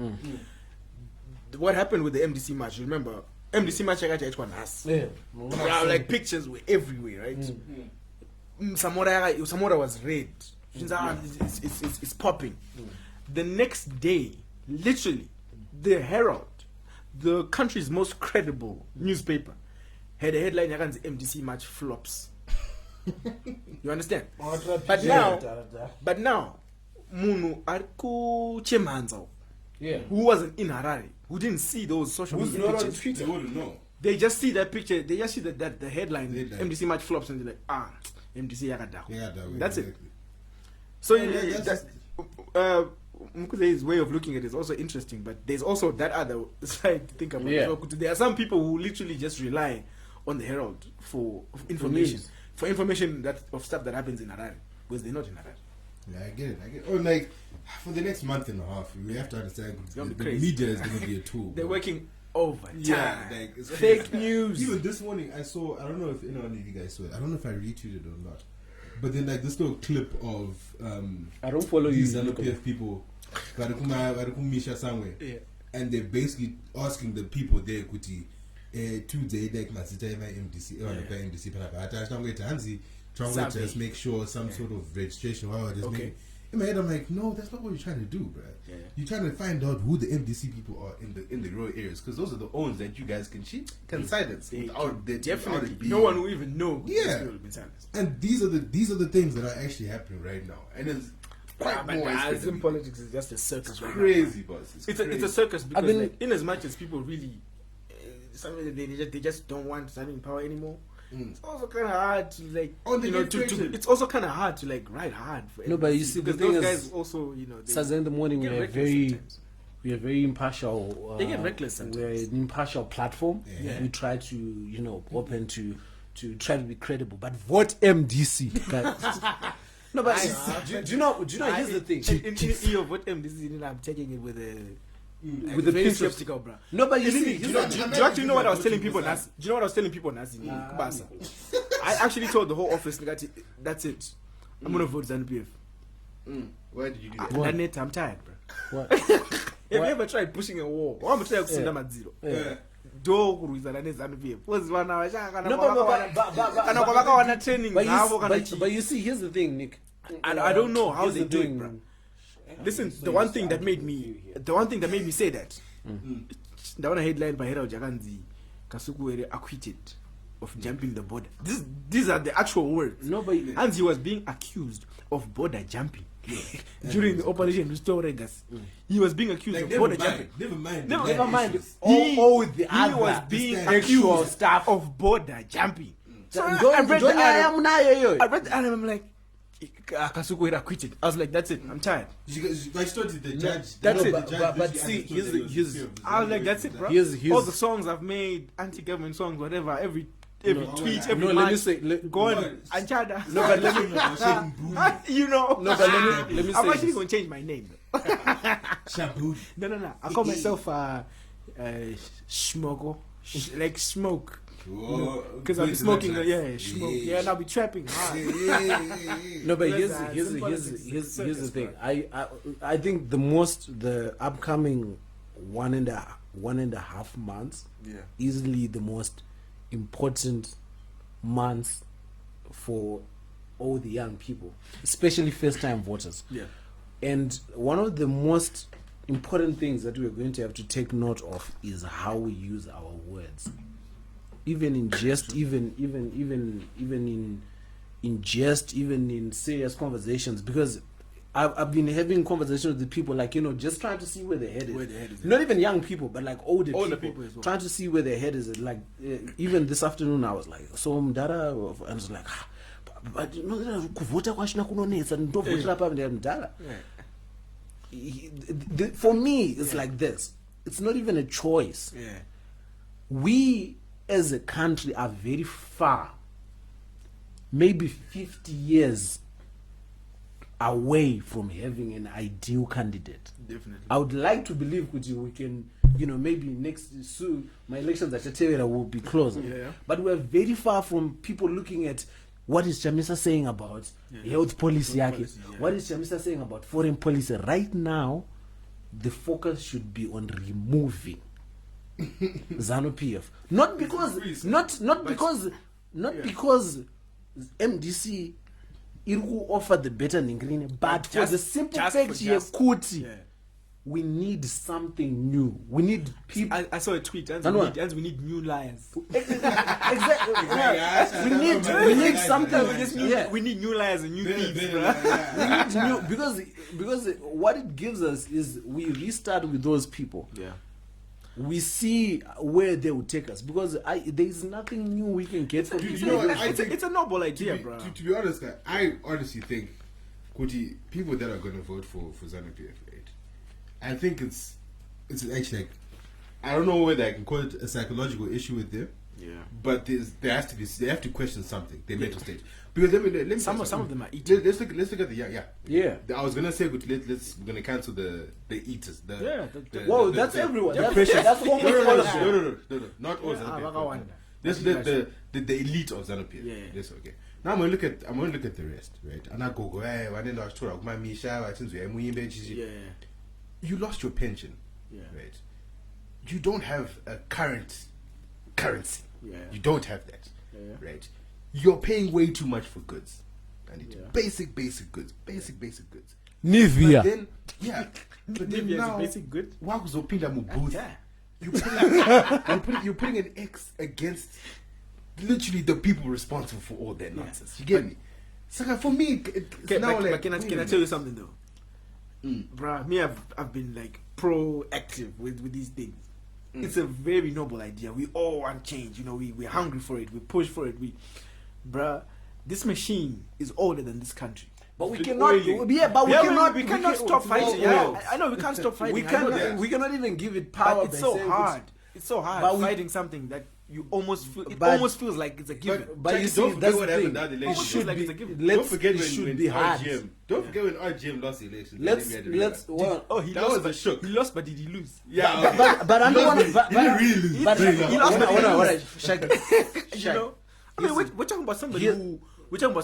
[SPEAKER 2] What happened with the MDC match? Remember, MDC match I got H1 has.
[SPEAKER 1] Yeah.
[SPEAKER 2] Like pictures were everywhere, right? Samora was red. It's popping. The next day, literally, the Herald, the country's most credible newspaper, had a headline against MDC match flops. You understand? But now, Munu Arku Chemanzo,
[SPEAKER 1] Yeah.
[SPEAKER 2] who wasn't in Harare, who didn't see those social
[SPEAKER 1] Who's
[SPEAKER 2] media
[SPEAKER 1] not on
[SPEAKER 2] pictures,
[SPEAKER 1] Twitter?
[SPEAKER 4] They wouldn't know.
[SPEAKER 2] They just see that picture. They just see that the headline.
[SPEAKER 4] Headline.
[SPEAKER 2] MDC match flops, and they're like, MDC yakadako.
[SPEAKER 4] Yeah,
[SPEAKER 2] That's
[SPEAKER 4] exactly.
[SPEAKER 2] it. So
[SPEAKER 4] Yeah,
[SPEAKER 2] that's Mkuze's way of looking at it is also interesting, but there's also that other side to think about.
[SPEAKER 1] Yeah.
[SPEAKER 2] So there are some people who literally just rely on the Herald for information, for information that of stuff that happens in Harare, because they're not in Harare.
[SPEAKER 4] Yeah, I get it. Oh, like for the next month and a half, we have to understand
[SPEAKER 2] gonna be
[SPEAKER 4] the
[SPEAKER 2] crazy.
[SPEAKER 4] media is going to be a tool.
[SPEAKER 2] They're
[SPEAKER 4] bro.
[SPEAKER 2] working overtime.
[SPEAKER 4] Yeah, like it's
[SPEAKER 2] Fake news.
[SPEAKER 4] Even this morning, I saw. I don't know if any of you guys saw it. I don't know if I retweeted it or not. But then, like this little clip of
[SPEAKER 1] I don't follow
[SPEAKER 4] these
[SPEAKER 1] you.
[SPEAKER 4] ZANU-PF people, Misha somewhere,
[SPEAKER 2] Yeah.
[SPEAKER 4] and they're basically asking the people there, Kuti, today like masita my MDC, MDC, trying to just make sure some sort of registration. Wow, just
[SPEAKER 2] Okay.
[SPEAKER 4] in my head, I'm like, no, that's not what you're trying to do, bro.
[SPEAKER 2] Yeah.
[SPEAKER 4] You're trying to find out who the MDC people are in the rural areas, because those are the owns that you guys can silence without
[SPEAKER 2] Definitely,
[SPEAKER 4] it being-
[SPEAKER 2] no one will even know.
[SPEAKER 4] Yeah.
[SPEAKER 2] these people have been silenced.
[SPEAKER 4] And these are the things that are actually happening right now, and it's quite
[SPEAKER 2] But
[SPEAKER 4] more.
[SPEAKER 2] as in politics, is just a circus.
[SPEAKER 4] It's
[SPEAKER 2] right
[SPEAKER 4] crazy, boss.
[SPEAKER 2] It's a circus because
[SPEAKER 1] been-
[SPEAKER 2] like, in as much as people really, they just don't want to in power anymore. It's also kind of hard to like,
[SPEAKER 4] Oh, they get
[SPEAKER 2] to
[SPEAKER 4] traction.
[SPEAKER 2] it's also kind of hard to like ride hard for.
[SPEAKER 1] No, but you
[SPEAKER 2] NBC,
[SPEAKER 1] see, the
[SPEAKER 2] because
[SPEAKER 1] thing
[SPEAKER 2] those
[SPEAKER 1] is,
[SPEAKER 2] guys also, they
[SPEAKER 1] Sadza, in the morning
[SPEAKER 2] get
[SPEAKER 1] we are
[SPEAKER 2] reckless
[SPEAKER 1] very
[SPEAKER 2] sometimes.
[SPEAKER 1] impartial.
[SPEAKER 2] They get reckless sometimes.
[SPEAKER 1] We're an impartial platform.
[SPEAKER 2] Yeah.
[SPEAKER 1] We try to open to try to be credible, but vote MDC. guys. No, but do you know? Here's the thing.
[SPEAKER 2] In your vote MDC, I'm taking it with a.
[SPEAKER 1] With the
[SPEAKER 2] very
[SPEAKER 1] pinch of-
[SPEAKER 2] skeptical, bro.
[SPEAKER 1] No, but you see,
[SPEAKER 2] Do you actually know what I was telling people? Do you know what I was telling people? Kubasa. I actually told the whole office that that's it. I'm gonna vote ZANU-PF.
[SPEAKER 4] Why did you do that?
[SPEAKER 1] What?
[SPEAKER 2] I'm tired, bro.
[SPEAKER 1] What?
[SPEAKER 2] Have you ever tried pushing a wall? I'm trying to
[SPEAKER 1] Yeah.
[SPEAKER 2] at zero.
[SPEAKER 1] Yeah.
[SPEAKER 2] Do kuruizana neZANU-PF. Was one hour.
[SPEAKER 1] No, but
[SPEAKER 2] training.
[SPEAKER 1] but you see, here's the thing, Nick.
[SPEAKER 2] And I don't know how
[SPEAKER 1] Here's
[SPEAKER 2] they
[SPEAKER 1] the
[SPEAKER 2] do it,
[SPEAKER 1] thing.
[SPEAKER 2] bro. Listen, the one thing that made me say that, the one headline by Herald Jaganzi, Kasuku acquitted of jumping the border. These are the actual words.
[SPEAKER 1] No, but
[SPEAKER 2] And he was being accused of border jumping during the Operation Restore Regas. He was being accused of border jumping.
[SPEAKER 4] Never mind.
[SPEAKER 1] never mind.
[SPEAKER 2] He
[SPEAKER 1] the
[SPEAKER 2] was
[SPEAKER 1] other
[SPEAKER 2] being
[SPEAKER 1] actual
[SPEAKER 2] accused
[SPEAKER 1] stuff.
[SPEAKER 2] of border jumpting. So I
[SPEAKER 1] Don't
[SPEAKER 2] read the article.
[SPEAKER 1] I
[SPEAKER 2] I read the article. I'm like, Kasuku acquitted. I was like, that's it. I'm tired.
[SPEAKER 4] I started the judge.
[SPEAKER 2] That's it.
[SPEAKER 1] But see, here's
[SPEAKER 2] I was like, that's it, bro.
[SPEAKER 1] Here's-
[SPEAKER 2] All the songs I've made, anti-government songs, whatever, every tweet, every
[SPEAKER 1] no,
[SPEAKER 2] month,
[SPEAKER 1] let me say,
[SPEAKER 2] go on,
[SPEAKER 4] No,
[SPEAKER 2] Anchada.
[SPEAKER 1] no, but let me,
[SPEAKER 2] You know.
[SPEAKER 1] no, but let me
[SPEAKER 2] I'm
[SPEAKER 1] say
[SPEAKER 2] actually
[SPEAKER 1] this.
[SPEAKER 2] going to change my name.
[SPEAKER 4] Shabu.
[SPEAKER 2] No. I call myself Shmogo. Like smoke. Because I'm smoking, smoke. Yeah, and I'll be trapping hard.
[SPEAKER 1] No, but
[SPEAKER 2] Listen,
[SPEAKER 1] here's the
[SPEAKER 2] circus,
[SPEAKER 1] thing. I think the upcoming one and a half months, easily the most important months for all the young people, especially first-time voters.
[SPEAKER 2] Yeah.
[SPEAKER 1] And one of the most important things that we're going to have to take note of is how we use our words. Even in jest, even in serious conversations, because I've been having conversations with the people, like, just trying to see where their head is.
[SPEAKER 2] Where their head is,
[SPEAKER 1] Not even young people, but like older
[SPEAKER 2] people as well.
[SPEAKER 1] trying to see where their head is. Like even this afternoon, I was like, so Mdara, and I was like, but kuvota kwashina kunonetsa ndovotera pa Mdara. For me, it's like this. It's not even a choice.
[SPEAKER 2] Yeah.
[SPEAKER 1] We as a country are very far, maybe 50 years away from having an ideal candidate.
[SPEAKER 2] Definitely.
[SPEAKER 1] I would like to believe we can, maybe next soon my elections at Chatera will be closer.
[SPEAKER 2] Yeah.
[SPEAKER 1] But we're very far from people looking at what is Chamisa saying about health policy. What is Chamisa saying about foreign policy? Right now, the focus should be on removing ZANU-PF. Not because MDC will offer the better Ningrini, but for the simple fact here, Kuti, we need something new. We need people.
[SPEAKER 2] I saw a tweet. And we need new liars.
[SPEAKER 1] Exactly. We need something.
[SPEAKER 2] We need new liars and new thieves, bro.
[SPEAKER 1] We need new, because what it gives us is we restart with those people.
[SPEAKER 2] Yeah.
[SPEAKER 1] we see where they will take us, because there is nothing new we can get from this.
[SPEAKER 4] You know what,
[SPEAKER 2] It's a noble idea, bro.
[SPEAKER 4] To be honest, I honestly think, Kuti, people that are going to vote for ZANU-PF, right? I think it's actually like, I don't know whether I can call it a psychological issue with them.
[SPEAKER 2] Yeah.
[SPEAKER 4] But they have to question something, their mental state. Because let me
[SPEAKER 2] some of them are eating.
[SPEAKER 4] Let's look at the
[SPEAKER 1] Yeah.
[SPEAKER 4] I was gonna say, we're gonna cancel the eaters.
[SPEAKER 1] Whoa, that's everyone.
[SPEAKER 4] The
[SPEAKER 1] That's
[SPEAKER 4] pressure.
[SPEAKER 1] almost all of them.
[SPEAKER 4] No, not all
[SPEAKER 2] Yeah,
[SPEAKER 4] ZANU-PF. This the elite of ZANU-PF.
[SPEAKER 2] Yeah.
[SPEAKER 4] Yes, okay. Now I'm gonna look at the rest, right? And I go, hey, why didn't I talk about Misha?
[SPEAKER 2] Yeah.
[SPEAKER 4] You lost your pension,
[SPEAKER 2] Yeah.
[SPEAKER 4] right? You don't have a currency.
[SPEAKER 2] Yeah.
[SPEAKER 4] You don't have that,
[SPEAKER 2] Yeah.
[SPEAKER 4] right? You're paying way too much for goods. And
[SPEAKER 2] Yeah.
[SPEAKER 4] basic goods.
[SPEAKER 1] Nivea.
[SPEAKER 4] But then, but then
[SPEAKER 2] Nivea is a
[SPEAKER 4] now,
[SPEAKER 2] basic good.
[SPEAKER 4] wakuzopinda mubooth.
[SPEAKER 2] Yeah.
[SPEAKER 4] You're putting an X against literally the people responsible for all that nonsense. You get me? So for me, it's now like.
[SPEAKER 2] Can I tell you something though? Bruh, me, I've been like proactive with these things. It's a very noble idea. We all want change. You know, we're hungry for it. We push for it. Bruh, this machine is older than this country.
[SPEAKER 1] But we
[SPEAKER 4] It's
[SPEAKER 1] cannot.
[SPEAKER 4] oily.
[SPEAKER 1] Yeah, but
[SPEAKER 2] We cannot stop fighting. I know we can't stop fighting.
[SPEAKER 1] We
[SPEAKER 2] I know
[SPEAKER 1] cannot.
[SPEAKER 2] that.
[SPEAKER 1] We cannot even give it power.
[SPEAKER 2] But it's
[SPEAKER 1] by
[SPEAKER 2] so
[SPEAKER 1] saying
[SPEAKER 2] hard. It's so hard
[SPEAKER 1] But we-
[SPEAKER 2] fighting something that you almost feel. It
[SPEAKER 1] But-
[SPEAKER 2] almost feels like it's a given.
[SPEAKER 1] But you
[SPEAKER 4] Don't
[SPEAKER 1] see,
[SPEAKER 4] forget
[SPEAKER 1] that's
[SPEAKER 4] what
[SPEAKER 1] the
[SPEAKER 4] happened
[SPEAKER 1] thing.
[SPEAKER 4] now the
[SPEAKER 1] It
[SPEAKER 4] election.
[SPEAKER 1] should
[SPEAKER 2] Like
[SPEAKER 1] be.
[SPEAKER 2] it's a given.
[SPEAKER 1] Let's,
[SPEAKER 4] Don't forget
[SPEAKER 1] it
[SPEAKER 4] when
[SPEAKER 1] should be hard.
[SPEAKER 4] Don't forget when RGM lost the election.
[SPEAKER 1] Let's. Well,
[SPEAKER 2] Oh, he
[SPEAKER 4] That
[SPEAKER 2] lost.
[SPEAKER 4] was a shock.
[SPEAKER 2] He lost, but did he lose?
[SPEAKER 4] Yeah,
[SPEAKER 1] but I don't want to. But
[SPEAKER 4] really lose.
[SPEAKER 1] but-
[SPEAKER 2] He lost, but he
[SPEAKER 1] Hold on,
[SPEAKER 2] lose.
[SPEAKER 1] Shaq.
[SPEAKER 2] You know, I mean, we're talking about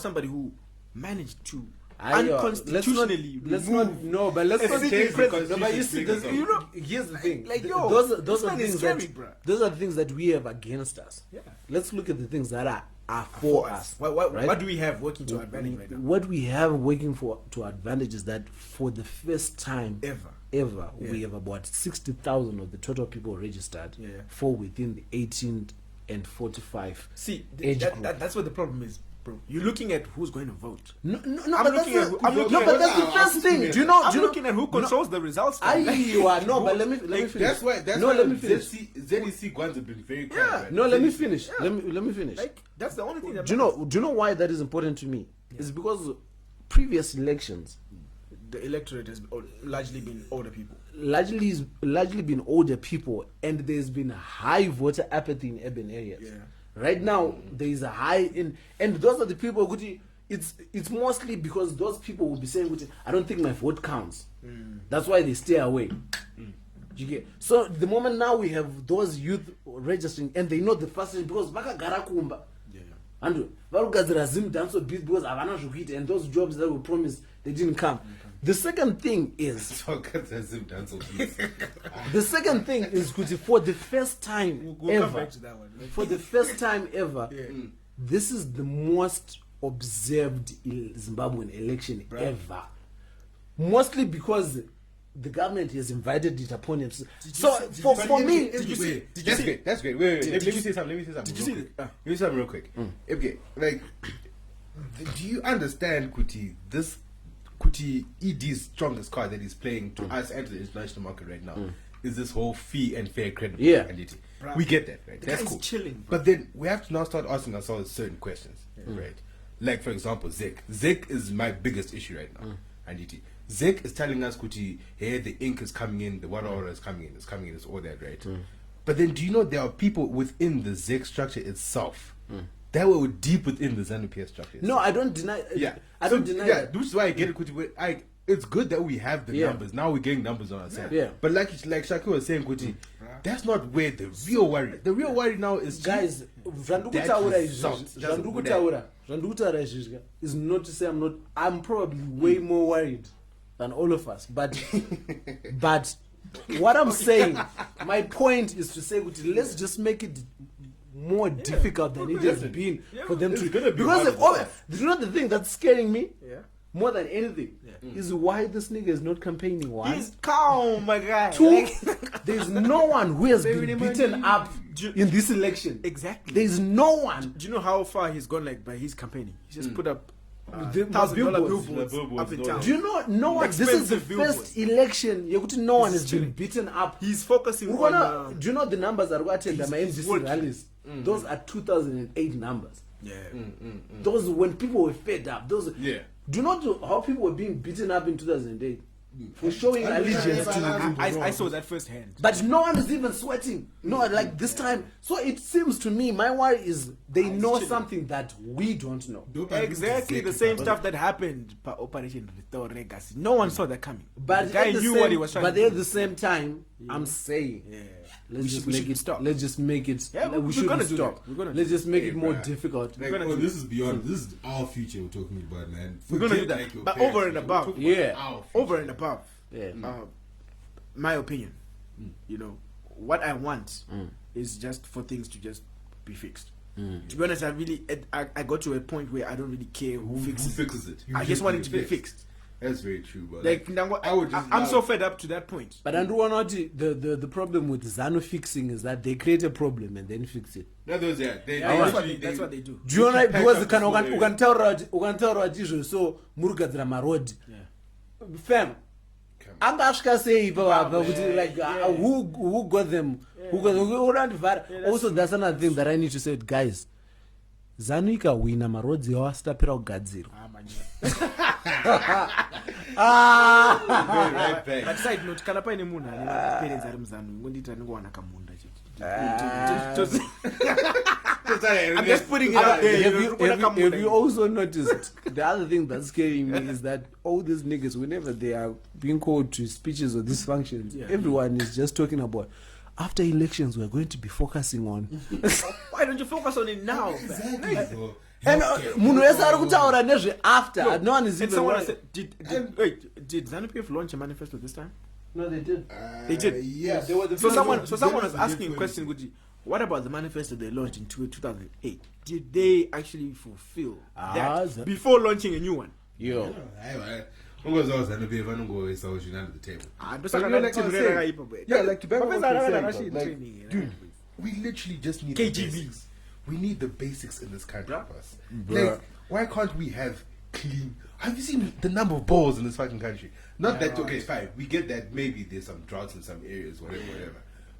[SPEAKER 2] somebody who managed to unconstitutionally
[SPEAKER 1] let's not
[SPEAKER 2] remove
[SPEAKER 1] let's not
[SPEAKER 4] change the
[SPEAKER 1] no, but
[SPEAKER 4] constitution
[SPEAKER 1] you see,
[SPEAKER 4] speakers
[SPEAKER 1] you know, here's the thing.
[SPEAKER 2] Like,
[SPEAKER 1] Th-
[SPEAKER 2] yo,
[SPEAKER 1] those
[SPEAKER 2] this
[SPEAKER 1] are
[SPEAKER 2] man is
[SPEAKER 1] things
[SPEAKER 2] scary,
[SPEAKER 1] that
[SPEAKER 2] bruh.
[SPEAKER 1] those are the things that we have against us.
[SPEAKER 2] Yeah.
[SPEAKER 1] Let's look at the things that are for us.
[SPEAKER 2] What
[SPEAKER 1] right?
[SPEAKER 2] do we have working to our advantage right now?
[SPEAKER 1] What we have working to our advantage is that for the first time
[SPEAKER 2] Ever.
[SPEAKER 1] we
[SPEAKER 2] Yeah.
[SPEAKER 1] have about 60,000 of the total people registered
[SPEAKER 2] Yeah.
[SPEAKER 1] fall within the 18 and 45
[SPEAKER 2] See,
[SPEAKER 1] age group.
[SPEAKER 2] that's what the problem is, bro. You're looking at who's going to vote.
[SPEAKER 1] No,
[SPEAKER 2] I'm
[SPEAKER 1] but
[SPEAKER 2] looking
[SPEAKER 1] that's
[SPEAKER 2] at
[SPEAKER 1] the-
[SPEAKER 2] who- I'm looking
[SPEAKER 1] no,
[SPEAKER 2] at
[SPEAKER 1] but
[SPEAKER 2] what
[SPEAKER 1] that's the
[SPEAKER 4] our
[SPEAKER 1] first thing.
[SPEAKER 4] system
[SPEAKER 1] Do you know?
[SPEAKER 2] I'm
[SPEAKER 1] do you know-
[SPEAKER 2] looking at who controls the results.
[SPEAKER 1] You are no, but let me finish.
[SPEAKER 4] That's why
[SPEAKER 1] let me finish.
[SPEAKER 4] ZEC guns have been very quiet.
[SPEAKER 2] Yeah.
[SPEAKER 4] right?
[SPEAKER 1] No, let me
[SPEAKER 4] ZEC.
[SPEAKER 1] finish. Let me finish.
[SPEAKER 2] Like, that's the only thing that
[SPEAKER 1] Do you know why that is important to me? It's because previous elections
[SPEAKER 2] the electorate has largely been older people.
[SPEAKER 1] largely been older people, and there's been high voter apathy in urban areas.
[SPEAKER 2] Yeah.
[SPEAKER 1] Right now there is a high and those are the people who it's mostly because those people will be saying, I don't think my vote counts. That's why they stay away. You get? So the moment now we have those youth registering and they know the first thing because vakagara kumba. And varugadzira ZIMPODCASTS because havana zvokuita, and those jobs that were promised, they didn't come. The second thing is Kuti, for the first time
[SPEAKER 2] We'll come
[SPEAKER 1] ever,
[SPEAKER 2] back to that one.
[SPEAKER 1] for the first time ever, this is the most observed Zimbabwean election ever. Mostly because the government has invited it upon himself. So for me,
[SPEAKER 2] Did you see?
[SPEAKER 4] That's great. Wait. Let me say something.
[SPEAKER 2] Did you see it?
[SPEAKER 4] Let me say something real quick. Okay, like, do you understand, Kuti? This Kuti ED's strongest card that he's playing to us and to the international market right now is this whole free and fair credit reality.
[SPEAKER 2] Bruh.
[SPEAKER 4] We get that, right?
[SPEAKER 2] The
[SPEAKER 4] That's
[SPEAKER 2] guy's
[SPEAKER 4] cool.
[SPEAKER 2] chilling, bro.
[SPEAKER 4] But then we have to now start asking ourselves certain questions, right? Like, for example, Zek. Zek is my biggest issue right now. Zek is telling us, Kuti, hey, the ink is coming in, the water order is coming in, it's all that, right? But then do you know there are people within the Zek structure itself that were deep within the ZANU-PF structure itself?
[SPEAKER 1] no, I don't deny.
[SPEAKER 4] Yeah.
[SPEAKER 1] I don't deny
[SPEAKER 4] Yeah,
[SPEAKER 1] that.
[SPEAKER 4] which is why I get it, Kuti. It's good that we have the numbers. Now we're getting numbers on our side.
[SPEAKER 1] Yeah.
[SPEAKER 4] But like Shaki was saying, Kuti, that's not where the real worry. The real worry now is
[SPEAKER 1] Guys, zvandikutaura izvizvi is not to say I'm probably way more worried than all of us, but what I'm saying, my point is to say, let's just make it more difficult than it has been for them to.
[SPEAKER 4] gonna be
[SPEAKER 1] Because
[SPEAKER 4] hard as
[SPEAKER 1] you know the thing that's scaring me
[SPEAKER 2] Yeah.
[SPEAKER 1] more than anything is why this nigga is not campaigning. One,
[SPEAKER 2] He's calm, my guy.
[SPEAKER 1] two, there's no one who has been beaten up in this election.
[SPEAKER 2] Exactly.
[SPEAKER 1] There's no one.
[SPEAKER 2] Do you know how far he's gone? Like by his campaigning, he just put up
[SPEAKER 1] The
[SPEAKER 2] $1,000
[SPEAKER 1] billboards.
[SPEAKER 2] billboards up in town.
[SPEAKER 1] Do you know no one? This is the
[SPEAKER 2] Expensive
[SPEAKER 1] first election. No one has been
[SPEAKER 2] chilling.
[SPEAKER 1] beaten up.
[SPEAKER 2] He's focusing on.
[SPEAKER 1] Do you know the numbers that were attended my
[SPEAKER 2] he's
[SPEAKER 1] MDC
[SPEAKER 2] working.
[SPEAKER 1] rallies? Those are 2008 numbers.
[SPEAKER 2] Yeah.
[SPEAKER 1] Those when people were fed up. Those.
[SPEAKER 4] Yeah.
[SPEAKER 1] Do you know how people were being beaten up in 2008 for showing allegiance to?
[SPEAKER 2] I saw that firsthand.
[SPEAKER 1] But no one is even sweating. No, like this time. So it seems to me, my worry is they know something that we don't know.
[SPEAKER 2] Exactly the same stuff that happened by Operation Restore Legacy. No one saw that coming.
[SPEAKER 1] But
[SPEAKER 2] the guy
[SPEAKER 1] at the
[SPEAKER 2] knew
[SPEAKER 1] same,
[SPEAKER 2] what he was trying
[SPEAKER 1] but
[SPEAKER 2] to
[SPEAKER 1] at
[SPEAKER 2] do.
[SPEAKER 1] the same time, I'm saying, let's just make it
[SPEAKER 2] stop.
[SPEAKER 1] Let's just make it.
[SPEAKER 2] Yeah,
[SPEAKER 1] we
[SPEAKER 2] we're
[SPEAKER 1] shouldn't
[SPEAKER 2] gonna do
[SPEAKER 1] stop.
[SPEAKER 2] that. We're gonna
[SPEAKER 1] Let's just make it more
[SPEAKER 4] bruh.
[SPEAKER 1] difficult.
[SPEAKER 4] Like, this is beyond. This is our future we're talking about, man.
[SPEAKER 2] We're gonna do
[SPEAKER 4] Forget,
[SPEAKER 2] that.
[SPEAKER 4] like, your
[SPEAKER 2] But
[SPEAKER 4] parents,
[SPEAKER 2] over and
[SPEAKER 4] man.
[SPEAKER 2] above.
[SPEAKER 4] We're talking about
[SPEAKER 1] Yeah.
[SPEAKER 4] our future.
[SPEAKER 2] Over and above.
[SPEAKER 1] Yeah.
[SPEAKER 2] My opinion, you know, what I want is just for things to just be fixed. To be honest, I got to a point where I don't really care who
[SPEAKER 4] Who
[SPEAKER 2] fixes it.
[SPEAKER 4] fixes it?
[SPEAKER 2] I just want it to be fixed.
[SPEAKER 4] That's very true, but
[SPEAKER 2] Like, I'm so fed up to that point.
[SPEAKER 1] But Andrew Wanati, the problem with Zanu fixing is that they create a problem and then fix it.
[SPEAKER 4] that's
[SPEAKER 2] That's what they do.
[SPEAKER 1] Do you know
[SPEAKER 4] pack
[SPEAKER 1] because
[SPEAKER 4] up
[SPEAKER 1] kana
[SPEAKER 4] the whole
[SPEAKER 1] ukantaura izvo so muri kugadzira marodhi fam anga asvika sei ipapa kuti like who got them urandivhara. Also that's another thing that I need to say, guys. Zanu ikawina marodhi yawo asitapera kugadzirwa.
[SPEAKER 4] right back.
[SPEAKER 2] But side note, kana paine munhu ane parents ari muzanu ngondita ndingowana kamunda I'm just putting it out there.
[SPEAKER 1] Have you also noticed the other thing that's scaring me is that all these niggas, whenever they are being called to speeches or these functions, everyone is just talking about after elections we're going to be focusing on.
[SPEAKER 2] Why don't you focus on it now?
[SPEAKER 4] Exactly, bro.
[SPEAKER 1] And munhu wese ari kutaura nezve after.
[SPEAKER 2] Yo,
[SPEAKER 1] No one is
[SPEAKER 2] and
[SPEAKER 1] even
[SPEAKER 2] someone
[SPEAKER 1] worried.
[SPEAKER 2] said, did ZANU-PF launch a manifesto this time?
[SPEAKER 1] No, they did.
[SPEAKER 2] They did.
[SPEAKER 4] Yes.
[SPEAKER 1] They were the
[SPEAKER 2] So
[SPEAKER 1] first
[SPEAKER 2] someone
[SPEAKER 1] ones.
[SPEAKER 2] was asking a question, Kuti, what about the manifesto they launched in 2008? Did they actually fulfill that before launching a new one?
[SPEAKER 1] Yo.
[SPEAKER 4] Ungozazi ZANU-PF vanongoisa ushina at the table.
[SPEAKER 2] But
[SPEAKER 4] you know, like I was saying, yeah, like to back up what you're saying, like,
[SPEAKER 2] training,
[SPEAKER 4] dude, we literally just need
[SPEAKER 2] KGBs.
[SPEAKER 4] the basics. We need the basics in this country, boss.
[SPEAKER 1] Bruh.
[SPEAKER 4] Like, why can't we have clean? Have you seen the number of balls in this fucking country? Not that okay, fine. We get that maybe there's some droughts in some areas, whatever.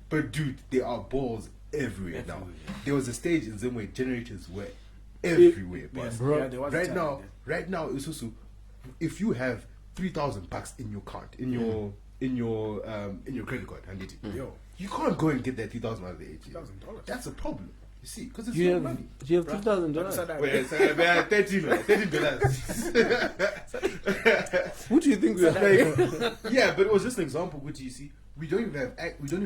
[SPEAKER 4] But dude, there are balls everywhere now. There was a stage in Zim where generators were everywhere, boss.
[SPEAKER 1] bro.
[SPEAKER 2] Yeah, there was a
[SPEAKER 4] Right
[SPEAKER 2] time,
[SPEAKER 4] now,
[SPEAKER 2] yeah.
[SPEAKER 4] right now, it's also if you have $3,000 in your card, in your credit card, Handiti, yo, you can't go and get that 3,000 out of the ATM.
[SPEAKER 2] $3,000.
[SPEAKER 4] That's a problem. You see, because it's
[SPEAKER 1] You
[SPEAKER 4] your
[SPEAKER 1] have
[SPEAKER 4] money.
[SPEAKER 1] $3,000.
[SPEAKER 4] Wait, $13.
[SPEAKER 1] Who do you think we are playing?
[SPEAKER 4] Yeah, but it was just an example. Which you see, we don't even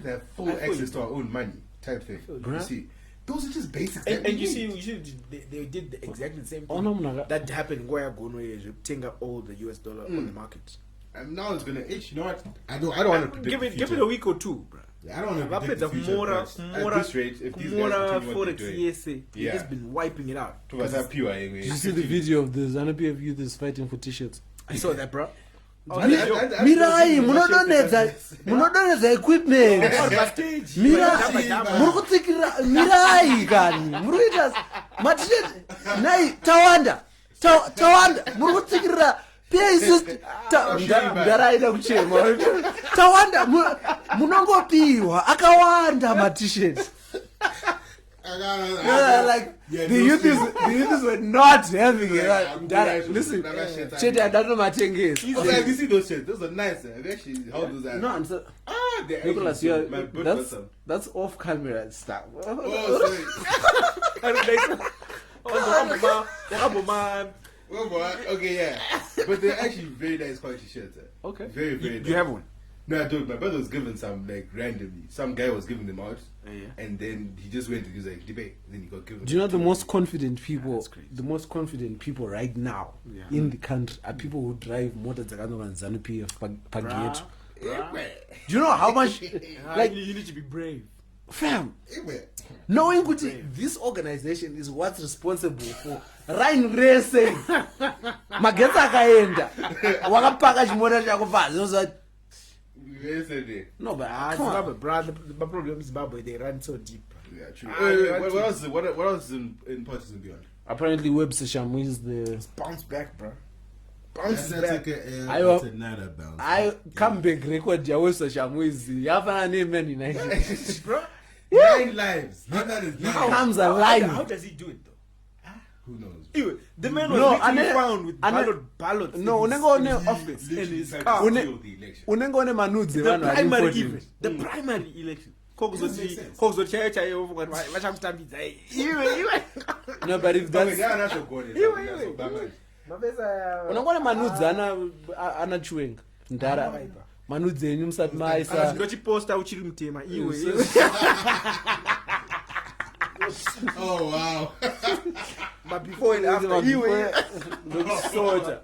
[SPEAKER 4] have full access to our own money type thing. You see, those are just basics. that
[SPEAKER 2] And
[SPEAKER 4] we
[SPEAKER 2] you see,
[SPEAKER 4] need.
[SPEAKER 2] they did exactly the same
[SPEAKER 1] Oh, no,
[SPEAKER 2] thing
[SPEAKER 1] no.
[SPEAKER 2] that happened where Gono tenga all the US dollar on the market.
[SPEAKER 4] And now it's gonna itch. You know what? I don't want to predict
[SPEAKER 2] Give
[SPEAKER 4] the
[SPEAKER 2] it
[SPEAKER 4] future.
[SPEAKER 2] a week or two, bro.
[SPEAKER 4] I don't want to predict the future. At this rate, if these guys continue what they're
[SPEAKER 2] Forex,
[SPEAKER 4] doing,
[SPEAKER 2] yes, they've
[SPEAKER 4] Yeah.
[SPEAKER 2] just been wiping it out.
[SPEAKER 4] to us are pure anyway.
[SPEAKER 1] Did you see the video of the ZANU-PF youth is fighting for t-shirts?
[SPEAKER 2] I saw that, bro.
[SPEAKER 1] Mirai, munodonedza equipment. Muri kutsikira mirai kani. Muri kuita matisheti nai tawanda. Muri kutsikira pieces ndaraida kuchema. Tawanda munongopiwa akawanda matisheti. Like the youth were not having it. Listen, Chete, I don't know my thing is.
[SPEAKER 4] Have you seen those shirts? Those are nice. I've actually held those out.
[SPEAKER 1] No, I'm so.
[SPEAKER 4] They're
[SPEAKER 1] Nicholas,
[SPEAKER 4] actually my butt
[SPEAKER 1] that's
[SPEAKER 4] button.
[SPEAKER 1] that's off camera stuff.
[SPEAKER 4] Oh, sorry. Oh, boy. Okay, yeah. But they're actually very nice quality shirts.
[SPEAKER 1] Okay.
[SPEAKER 4] Very, very nice.
[SPEAKER 2] You have one?
[SPEAKER 4] No, I don't. My brother was given some, like, randomly. Some guy was giving them out.
[SPEAKER 2] Yeah.
[SPEAKER 4] And then he just went to use like debate. Then he got given.
[SPEAKER 1] Do you know the most confident people?
[SPEAKER 2] that's crazy.
[SPEAKER 1] The most confident people right now in the country are people who drive motor and ZANU-PF Pageto. Do you know how much? Like,
[SPEAKER 2] you need to be brave.
[SPEAKER 1] fam, knowing Kuti, this organization is what's responsible for Rhine racing. Magetsa akaenda. Wakapaka chimota chako pasi.
[SPEAKER 4] Yesterday.
[SPEAKER 1] No, but
[SPEAKER 2] Zimbabwe, bro. The problem is Zimbabwe. They run so deep.
[SPEAKER 4] Yeah, true.
[SPEAKER 2] Ah,
[SPEAKER 4] What else? What else is in Politics and Beyond?
[SPEAKER 1] Apparently, Webster Shamu is the.
[SPEAKER 2] Bounce back, bro.
[SPEAKER 4] That's
[SPEAKER 2] Bounce
[SPEAKER 4] like
[SPEAKER 2] back.
[SPEAKER 4] that's another bounce.
[SPEAKER 1] I comeback record ya Webster Shamu is yafana ne Man United.
[SPEAKER 2] Bro,
[SPEAKER 4] 9 lives. That is
[SPEAKER 1] He
[SPEAKER 4] nine.
[SPEAKER 1] comes alive.
[SPEAKER 2] how does he do it though?
[SPEAKER 4] Who knows?
[SPEAKER 2] Ew, the man was
[SPEAKER 1] No,
[SPEAKER 2] literally
[SPEAKER 1] ane-
[SPEAKER 2] found with
[SPEAKER 1] ane-
[SPEAKER 2] ballots
[SPEAKER 1] No,
[SPEAKER 2] in his
[SPEAKER 1] unenge
[SPEAKER 2] office in his
[SPEAKER 4] Literally
[SPEAKER 2] car.
[SPEAKER 4] tried to
[SPEAKER 1] Une-
[SPEAKER 4] steal the election.
[SPEAKER 1] unenge one manudze
[SPEAKER 2] The
[SPEAKER 1] vanhu vari
[SPEAKER 2] primary
[SPEAKER 1] important.
[SPEAKER 2] even. The primary election.
[SPEAKER 4] Doesn't make sense.
[SPEAKER 2] Kokuzochaya chaiwo vachamutambidza iwe.
[SPEAKER 1] No, but if
[SPEAKER 4] Okay,
[SPEAKER 1] that's
[SPEAKER 4] yeah, that's what going is.
[SPEAKER 1] unenge manudze ana chiwenga ndara manudze enyu musati maisa
[SPEAKER 2] ndochiposta uchiri mutema iwe.
[SPEAKER 4] Oh wow.
[SPEAKER 2] But before and after iwe.
[SPEAKER 1] ndokusota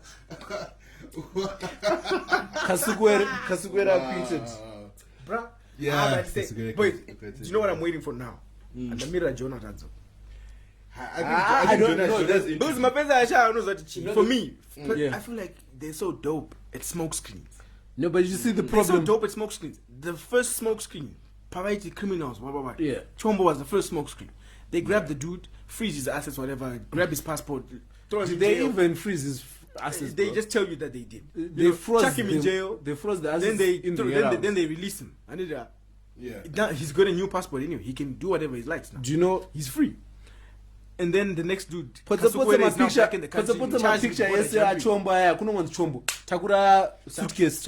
[SPEAKER 1] kasukwera appointed.
[SPEAKER 2] Bruh.
[SPEAKER 4] Yeah,
[SPEAKER 2] But
[SPEAKER 4] that's a good-
[SPEAKER 2] wait,
[SPEAKER 4] good-
[SPEAKER 2] do you know what I'm waiting for now? And the mirror Jonathan.
[SPEAKER 1] I don't know.
[SPEAKER 2] Because my friends are shy, I know that cheap. For me,
[SPEAKER 1] Yeah.
[SPEAKER 2] I feel like they're so dope at smoke screens.
[SPEAKER 1] No, but you see the
[SPEAKER 2] They're so
[SPEAKER 1] problem.
[SPEAKER 2] dope at smoke screens. The first smoke screen, Parity criminals, blah, blah, blah.
[SPEAKER 1] Yeah.
[SPEAKER 2] Chombo was the first smoke screen. They grab the dude, freeze his assets, whatever, grab his passport, throw him
[SPEAKER 1] Did
[SPEAKER 2] in
[SPEAKER 1] they
[SPEAKER 2] jail.
[SPEAKER 1] even freeze his assets?
[SPEAKER 2] They
[SPEAKER 1] bro?
[SPEAKER 2] just tell you that they did.
[SPEAKER 1] They froze
[SPEAKER 2] chuck him in
[SPEAKER 1] them-
[SPEAKER 2] jail.
[SPEAKER 1] They froze the assets
[SPEAKER 2] Then they
[SPEAKER 1] in
[SPEAKER 2] throw-
[SPEAKER 1] the
[SPEAKER 2] then,
[SPEAKER 1] air
[SPEAKER 2] then they release him. And
[SPEAKER 4] Yeah.
[SPEAKER 2] now he's got a new passport anyway. He can do whatever he likes now.
[SPEAKER 1] Do you know?
[SPEAKER 2] He's free. And then the next dude,
[SPEAKER 1] Put
[SPEAKER 2] Kasukwere is now back in the country,
[SPEAKER 1] my
[SPEAKER 2] charged with
[SPEAKER 1] picture
[SPEAKER 2] border
[SPEAKER 1] yese
[SPEAKER 2] jumping.
[SPEAKER 1] achombo aya kunonzi chombo takura suitcase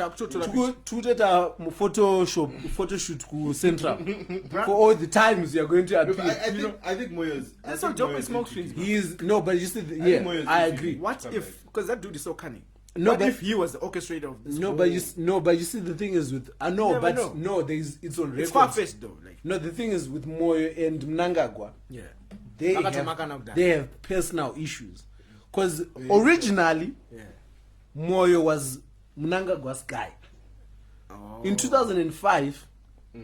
[SPEAKER 1] tutoita photoshoot ku Central for all the times you are going to appear.
[SPEAKER 4] I think Moyo's.
[SPEAKER 2] That's how dope with smoke screens.
[SPEAKER 1] He is no, but you see,
[SPEAKER 4] think Moyo's
[SPEAKER 1] yeah, I
[SPEAKER 4] thinking-
[SPEAKER 1] agree.
[SPEAKER 2] What
[SPEAKER 4] Come
[SPEAKER 2] if, because that dude is so cunning.
[SPEAKER 1] No,
[SPEAKER 2] What
[SPEAKER 1] but-
[SPEAKER 2] if he was the orchestrator of this?
[SPEAKER 1] No,
[SPEAKER 2] whole-
[SPEAKER 1] but you see, the thing is with I know,
[SPEAKER 2] never
[SPEAKER 1] but
[SPEAKER 2] know.
[SPEAKER 1] no, it's on record.
[SPEAKER 2] It's far fetched though. Like,
[SPEAKER 1] No, the thing is with Moyo and Mnangagwa,
[SPEAKER 2] yeah.
[SPEAKER 1] they
[SPEAKER 2] Makana
[SPEAKER 1] have personal issues because originally
[SPEAKER 2] Yeah.
[SPEAKER 1] Moyo was Mnangagwa's guy.
[SPEAKER 2] Oh.
[SPEAKER 1] In 2005,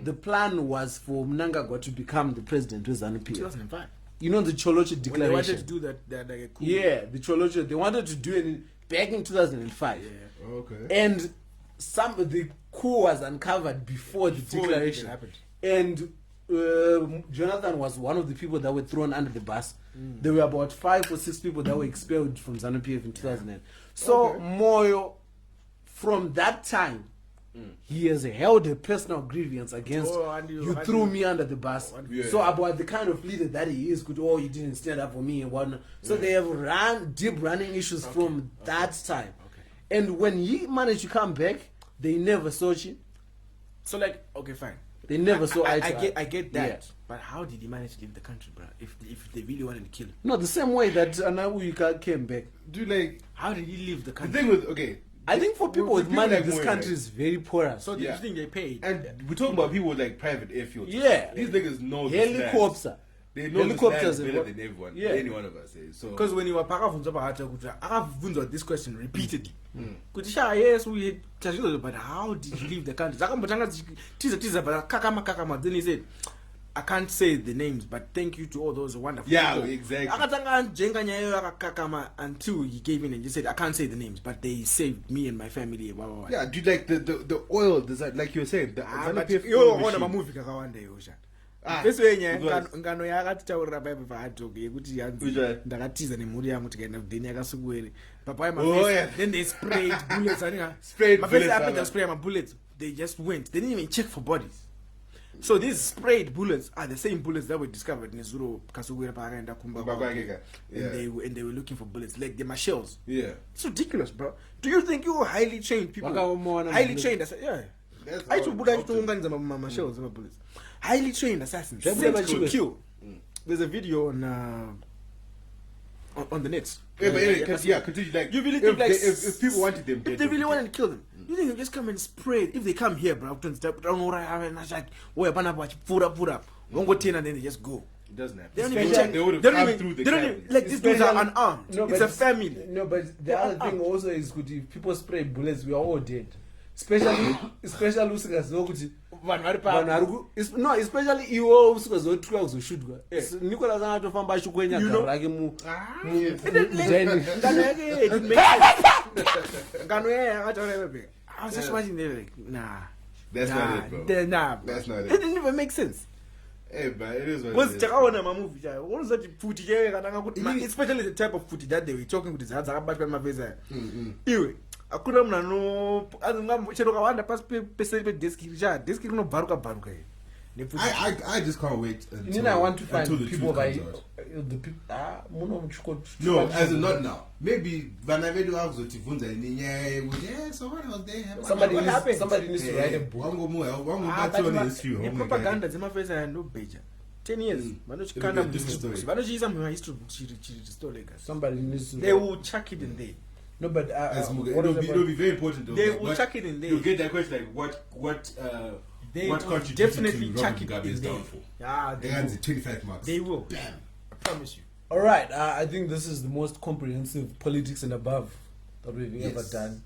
[SPEAKER 1] the plan was for Mnangagwa to become the president of ZANU-PF.
[SPEAKER 2] 2005.
[SPEAKER 1] You know the Choloche
[SPEAKER 2] When they wanted to
[SPEAKER 1] declaration.
[SPEAKER 2] do that like a coup.
[SPEAKER 1] Yeah, the Choloche. They wanted to do it back in 2005.
[SPEAKER 2] Yeah.
[SPEAKER 4] Okay.
[SPEAKER 1] And the coup was uncovered before the
[SPEAKER 2] Before
[SPEAKER 1] declaration
[SPEAKER 2] it happened.
[SPEAKER 1] and Jonathan was one of the people that were thrown under the bus. There were about 5 or 6 people that were expelled from ZANU-PF in 2008. So Moyo, from that time, he has held a personal grievance against you threw me under the bus.
[SPEAKER 4] Yeah.
[SPEAKER 1] So about the kind of leader that he is, you didn't stand up for me and whatnot. So they have deep running issues from that time. And when he managed to come back, they never saw him.
[SPEAKER 2] So like, okay, fine.
[SPEAKER 1] They never saw eye to eye.
[SPEAKER 2] I get that.
[SPEAKER 1] Yeah.
[SPEAKER 2] But how did he manage to leave the country, bro? If they really wanted to kill him,
[SPEAKER 1] No, the same way that Anawuika came back.
[SPEAKER 4] Do like
[SPEAKER 2] how did he leave the
[SPEAKER 4] the
[SPEAKER 2] country?
[SPEAKER 4] thing with okay.
[SPEAKER 1] I think for people with money,
[SPEAKER 4] like
[SPEAKER 1] this
[SPEAKER 4] Moyo,
[SPEAKER 1] country
[SPEAKER 4] right?
[SPEAKER 1] is very poor.
[SPEAKER 2] So do
[SPEAKER 4] Yeah.
[SPEAKER 2] you think they paid?
[SPEAKER 4] And we're talking about people with like private airfields.
[SPEAKER 1] Yeah.
[SPEAKER 4] These niggas know this land.
[SPEAKER 1] Helicopter.
[SPEAKER 4] They know
[SPEAKER 1] Helicopters
[SPEAKER 4] this
[SPEAKER 1] and
[SPEAKER 4] land better
[SPEAKER 1] what-
[SPEAKER 4] than everyone.
[SPEAKER 1] Yeah.
[SPEAKER 4] Any one of us. So
[SPEAKER 2] Because when you were pakavunza bahata kuti akavunzwa this question repeatedly. Kuti sha yes we tazvizo, but how did you leave the country? Zakambotanga tiza but kakama. Then he said, I can't say the names, but thank you to all those wonderful
[SPEAKER 4] Yeah,
[SPEAKER 2] people.
[SPEAKER 4] exactly.
[SPEAKER 2] Akatanga jenga nyayo akakama until he gave in and just said, I can't say the names, but they saved me and my family. Blah, blah, blah.
[SPEAKER 4] yeah, dude, like the oil, like you were saying, the
[SPEAKER 2] But
[SPEAKER 4] ZANU-PF
[SPEAKER 2] you
[SPEAKER 4] oil
[SPEAKER 2] want a
[SPEAKER 4] machine.
[SPEAKER 2] movie kakawanda yosha.
[SPEAKER 4] Ah,
[SPEAKER 2] This way nya
[SPEAKER 4] because-
[SPEAKER 2] ngano yakatitaurira paipo paatoke yekuti yanzi
[SPEAKER 4] Which
[SPEAKER 2] ndakatiza nemhuri yangu tikaenda kudheni yakasukuwere papa
[SPEAKER 4] Oh, yeah.
[SPEAKER 2] then they sprayed bullets
[SPEAKER 4] Sprayed
[SPEAKER 2] my face
[SPEAKER 4] bullets,
[SPEAKER 2] happened to
[SPEAKER 4] Allah.
[SPEAKER 2] spray my bullets, they just went, they didn't even check for bodies. So these sprayed bullets are the same bullets that were discovered in Zuro Kasukuwere pakaenda kumba
[SPEAKER 4] Yeah.
[SPEAKER 2] and they were looking for bullets like they were shells.
[SPEAKER 4] Yeah.
[SPEAKER 2] It's ridiculous, bro. Do you think you're highly trained people? Highly trained assassins. Yeah.
[SPEAKER 4] That's
[SPEAKER 2] I
[SPEAKER 4] how-
[SPEAKER 2] should
[SPEAKER 4] how to-
[SPEAKER 2] bullets bullets. Highly trained assassins.
[SPEAKER 1] That's
[SPEAKER 2] Sent
[SPEAKER 1] what
[SPEAKER 2] to
[SPEAKER 1] you-
[SPEAKER 2] kill. There's a video on the net.
[SPEAKER 4] Yeah, but anyway, continue. Like,
[SPEAKER 2] You really
[SPEAKER 4] if
[SPEAKER 2] think like
[SPEAKER 4] if people wanted them dead,
[SPEAKER 2] if they really
[SPEAKER 4] would
[SPEAKER 2] wanted to kill them, you think they just come and spray it? If they come here, bro, don't know what I have and I like, oh, you're gonna watch put up, won't go 10 and then they just go.
[SPEAKER 4] it doesn't happen.
[SPEAKER 2] They don't even
[SPEAKER 1] Especially-
[SPEAKER 2] check.
[SPEAKER 4] They would have
[SPEAKER 2] They don't
[SPEAKER 4] come
[SPEAKER 2] even-
[SPEAKER 4] through the
[SPEAKER 2] they don't
[SPEAKER 4] cabin.
[SPEAKER 2] even, like these dudes are
[SPEAKER 1] Especially-
[SPEAKER 2] unarmed.
[SPEAKER 1] No,
[SPEAKER 2] It's
[SPEAKER 1] but
[SPEAKER 2] a family.
[SPEAKER 1] No, but the other thing also is good. If people spray bullets, we are all dead. Especially usikaziva kuti
[SPEAKER 2] Vanhu vari pa-
[SPEAKER 1] vanhu vari ku- no, especially iwo usikazotuka kuzoshutwa. Nicholas angatofamba achikwenya
[SPEAKER 2] You know-
[SPEAKER 1] garo rake
[SPEAKER 2] Ngano yake didn't make sense. Ngano yake akataura ipapo. I was just watching there like, nah.
[SPEAKER 4] That's
[SPEAKER 2] nah,
[SPEAKER 4] not it, bro.
[SPEAKER 2] Nah, bro.
[SPEAKER 4] That's not it.
[SPEAKER 2] It didn't even make sense.
[SPEAKER 4] Hey, but it is what
[SPEAKER 2] Was
[SPEAKER 4] it is.
[SPEAKER 2] check out on my movie. What is that Kuti? Especially the type of Kuti that they were talking with his hands. I'm back my face. Anyway, I couldn't know. I'm checking pass pe desk. Desk no baruka.
[SPEAKER 4] I just can't wait until,
[SPEAKER 1] I want to find
[SPEAKER 4] until the
[SPEAKER 1] people
[SPEAKER 4] truth
[SPEAKER 1] by
[SPEAKER 4] comes out.
[SPEAKER 1] the people.
[SPEAKER 4] No, as in not now. Maybe when I video of Tivunza and so what else they have?
[SPEAKER 1] Somebody needs to write a book.
[SPEAKER 4] One go more, one go back to the history.
[SPEAKER 2] Propaganda. Zima face and no beja. 10 years. Manoch
[SPEAKER 4] It'll
[SPEAKER 2] kind
[SPEAKER 4] be a
[SPEAKER 2] of
[SPEAKER 4] different story.
[SPEAKER 2] Manoch is some history book. Story.
[SPEAKER 1] Somebody needs to.
[SPEAKER 2] They will chuck it in there.
[SPEAKER 1] No, but
[SPEAKER 4] it'll be very important though.
[SPEAKER 2] They will chuck it in there.
[SPEAKER 4] You'll get that question like what
[SPEAKER 2] They
[SPEAKER 4] what
[SPEAKER 2] will
[SPEAKER 4] contributed
[SPEAKER 2] definitely
[SPEAKER 4] to
[SPEAKER 2] chuck
[SPEAKER 4] Robert
[SPEAKER 2] it
[SPEAKER 4] Mugabe's
[SPEAKER 2] in there.
[SPEAKER 4] downfall?
[SPEAKER 2] Yeah,
[SPEAKER 4] They got 25 marks.
[SPEAKER 2] They will.
[SPEAKER 4] Damn.
[SPEAKER 2] I promise you.
[SPEAKER 1] All right, I think this is the most comprehensive politics and above that we've ever done.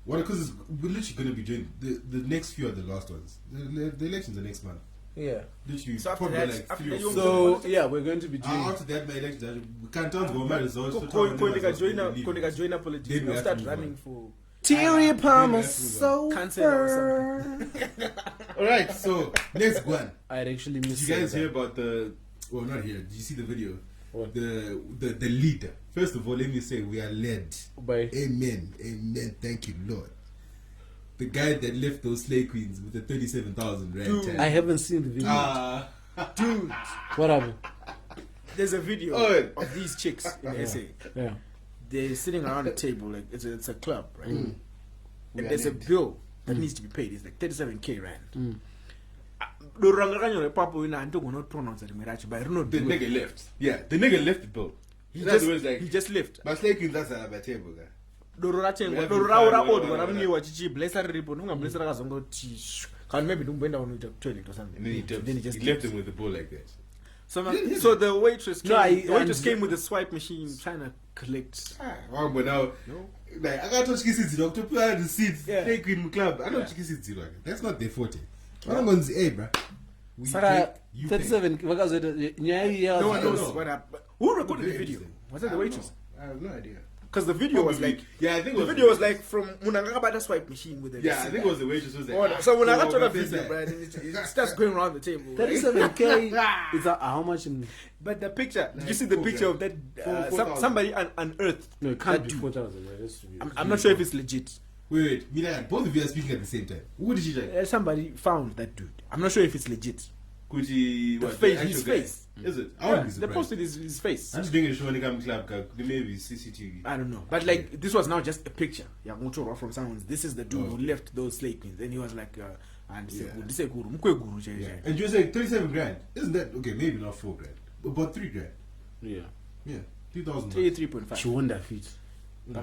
[SPEAKER 4] Well, because we're literally going to be doing the next few are the last ones. The elections are next month.
[SPEAKER 1] Yeah.
[SPEAKER 4] Literally,
[SPEAKER 2] So after
[SPEAKER 4] probably
[SPEAKER 2] that-
[SPEAKER 4] like
[SPEAKER 2] after
[SPEAKER 4] 3 or
[SPEAKER 2] that
[SPEAKER 4] 4.
[SPEAKER 1] So yeah, we're going to be doing.
[SPEAKER 4] After that, my elections, we can't go mad results.
[SPEAKER 2] Join politics.
[SPEAKER 4] Then we
[SPEAKER 2] They'll
[SPEAKER 4] have
[SPEAKER 2] start
[SPEAKER 4] to move
[SPEAKER 2] running
[SPEAKER 4] on.
[SPEAKER 2] for
[SPEAKER 1] Thierry Palmer,
[SPEAKER 2] Cancel
[SPEAKER 4] All right, so next one.
[SPEAKER 1] I'd actually miss.
[SPEAKER 4] Did you guys hear about the? Well, not here. Did you see the video?
[SPEAKER 1] What?
[SPEAKER 4] The leader. First of all, let me say we are led.
[SPEAKER 1] By
[SPEAKER 4] Amen. Amen. Thank you, Lord. The guy that left those slay queens with the 37,000 rand.
[SPEAKER 2] Dude.
[SPEAKER 4] tag.
[SPEAKER 1] I haven't seen the video.
[SPEAKER 2] dude.
[SPEAKER 1] What happened?
[SPEAKER 2] There's a video
[SPEAKER 4] Oh.
[SPEAKER 2] of these chicks in SA.
[SPEAKER 1] Yeah.
[SPEAKER 2] They're sitting around a table like it's a club, right? And
[SPEAKER 4] We are
[SPEAKER 2] there's a
[SPEAKER 4] named.
[SPEAKER 2] bill that needs to be paid. It's like 37k rand.
[SPEAKER 4] The nigga left. Yeah, the nigga left the bill.
[SPEAKER 2] He
[SPEAKER 4] In other
[SPEAKER 2] just,
[SPEAKER 4] words, like,
[SPEAKER 2] he just left.
[SPEAKER 4] my slay queens, that's a table, guy.
[SPEAKER 2] Maybe don't bend down with the toilet or something.
[SPEAKER 4] And then he dipped.
[SPEAKER 2] Then he just
[SPEAKER 4] he left
[SPEAKER 2] dipped.
[SPEAKER 4] him with the bill like that.
[SPEAKER 2] So the waitress came,
[SPEAKER 1] No,
[SPEAKER 2] the waitress
[SPEAKER 1] and-
[SPEAKER 2] came with a swipe machine trying to collect.
[SPEAKER 4] Wrong, but now,
[SPEAKER 2] No.
[SPEAKER 4] like, I got to kiss it, doctor. Put out the seats.
[SPEAKER 2] Yeah.
[SPEAKER 4] Slay queen club. I don't kiss it, like that's not their forte. I'm on the A, bro. We
[SPEAKER 1] Saka
[SPEAKER 4] take, you
[SPEAKER 1] 37 vakazoita nyaya
[SPEAKER 2] No one
[SPEAKER 1] yazo.
[SPEAKER 2] knows what happened. Who recorded the
[SPEAKER 4] Very
[SPEAKER 2] video?
[SPEAKER 4] interesting.
[SPEAKER 2] Was that the
[SPEAKER 4] I don't
[SPEAKER 2] waitress?
[SPEAKER 4] know. I have no idea.
[SPEAKER 2] Because the video was
[SPEAKER 4] Probably.
[SPEAKER 2] like,
[SPEAKER 4] Yeah, I think it
[SPEAKER 2] the
[SPEAKER 4] was
[SPEAKER 2] video was like from Munangabada swipe machine with the
[SPEAKER 4] Yeah, I think it was the waitress who was like,
[SPEAKER 2] Oh, so when I got to the
[SPEAKER 4] go
[SPEAKER 2] video,
[SPEAKER 4] over
[SPEAKER 2] right,
[SPEAKER 4] this
[SPEAKER 2] it starts going around the table. right?
[SPEAKER 1] 37k is how much in?
[SPEAKER 2] But the picture, did you
[SPEAKER 4] Like
[SPEAKER 2] see the
[SPEAKER 4] 4
[SPEAKER 2] picture of
[SPEAKER 4] grand.
[SPEAKER 2] that?
[SPEAKER 4] 4,000.
[SPEAKER 2] Somebody unearthed.
[SPEAKER 1] No, it can't
[SPEAKER 2] that
[SPEAKER 1] be
[SPEAKER 2] dude.
[SPEAKER 1] 4,000. It has to be.
[SPEAKER 2] I'm not sure if it's legit.
[SPEAKER 4] Wait, Milan, both of you are speaking at the same time. Who did you like?
[SPEAKER 2] Somebody found that dude. I'm not sure if it's legit.
[SPEAKER 4] Kuti,
[SPEAKER 2] The
[SPEAKER 4] what,
[SPEAKER 2] face,
[SPEAKER 4] actual
[SPEAKER 2] his
[SPEAKER 4] guy?
[SPEAKER 2] face.
[SPEAKER 4] Is it? I
[SPEAKER 2] Yeah,
[SPEAKER 4] wouldn't be
[SPEAKER 2] they
[SPEAKER 4] surprised.
[SPEAKER 2] posted his face.
[SPEAKER 4] I'm just doing a show when it comes to club, maybe CCTV.
[SPEAKER 2] I don't know, but like this was now just a picture. Yeah, from someone's. This is the dude who
[SPEAKER 4] Okay.
[SPEAKER 2] left those slave queens. Then he was like, and
[SPEAKER 4] Yeah.
[SPEAKER 2] this is guru, mkwe guru,
[SPEAKER 4] Yeah. And you were saying 37 grand. Isn't that, okay, maybe not 4 grand, but about 3 grand.
[SPEAKER 1] Yeah.
[SPEAKER 4] Yeah, 3,000.
[SPEAKER 2] 3.5.
[SPEAKER 1] Chiwonda feet.
[SPEAKER 2] But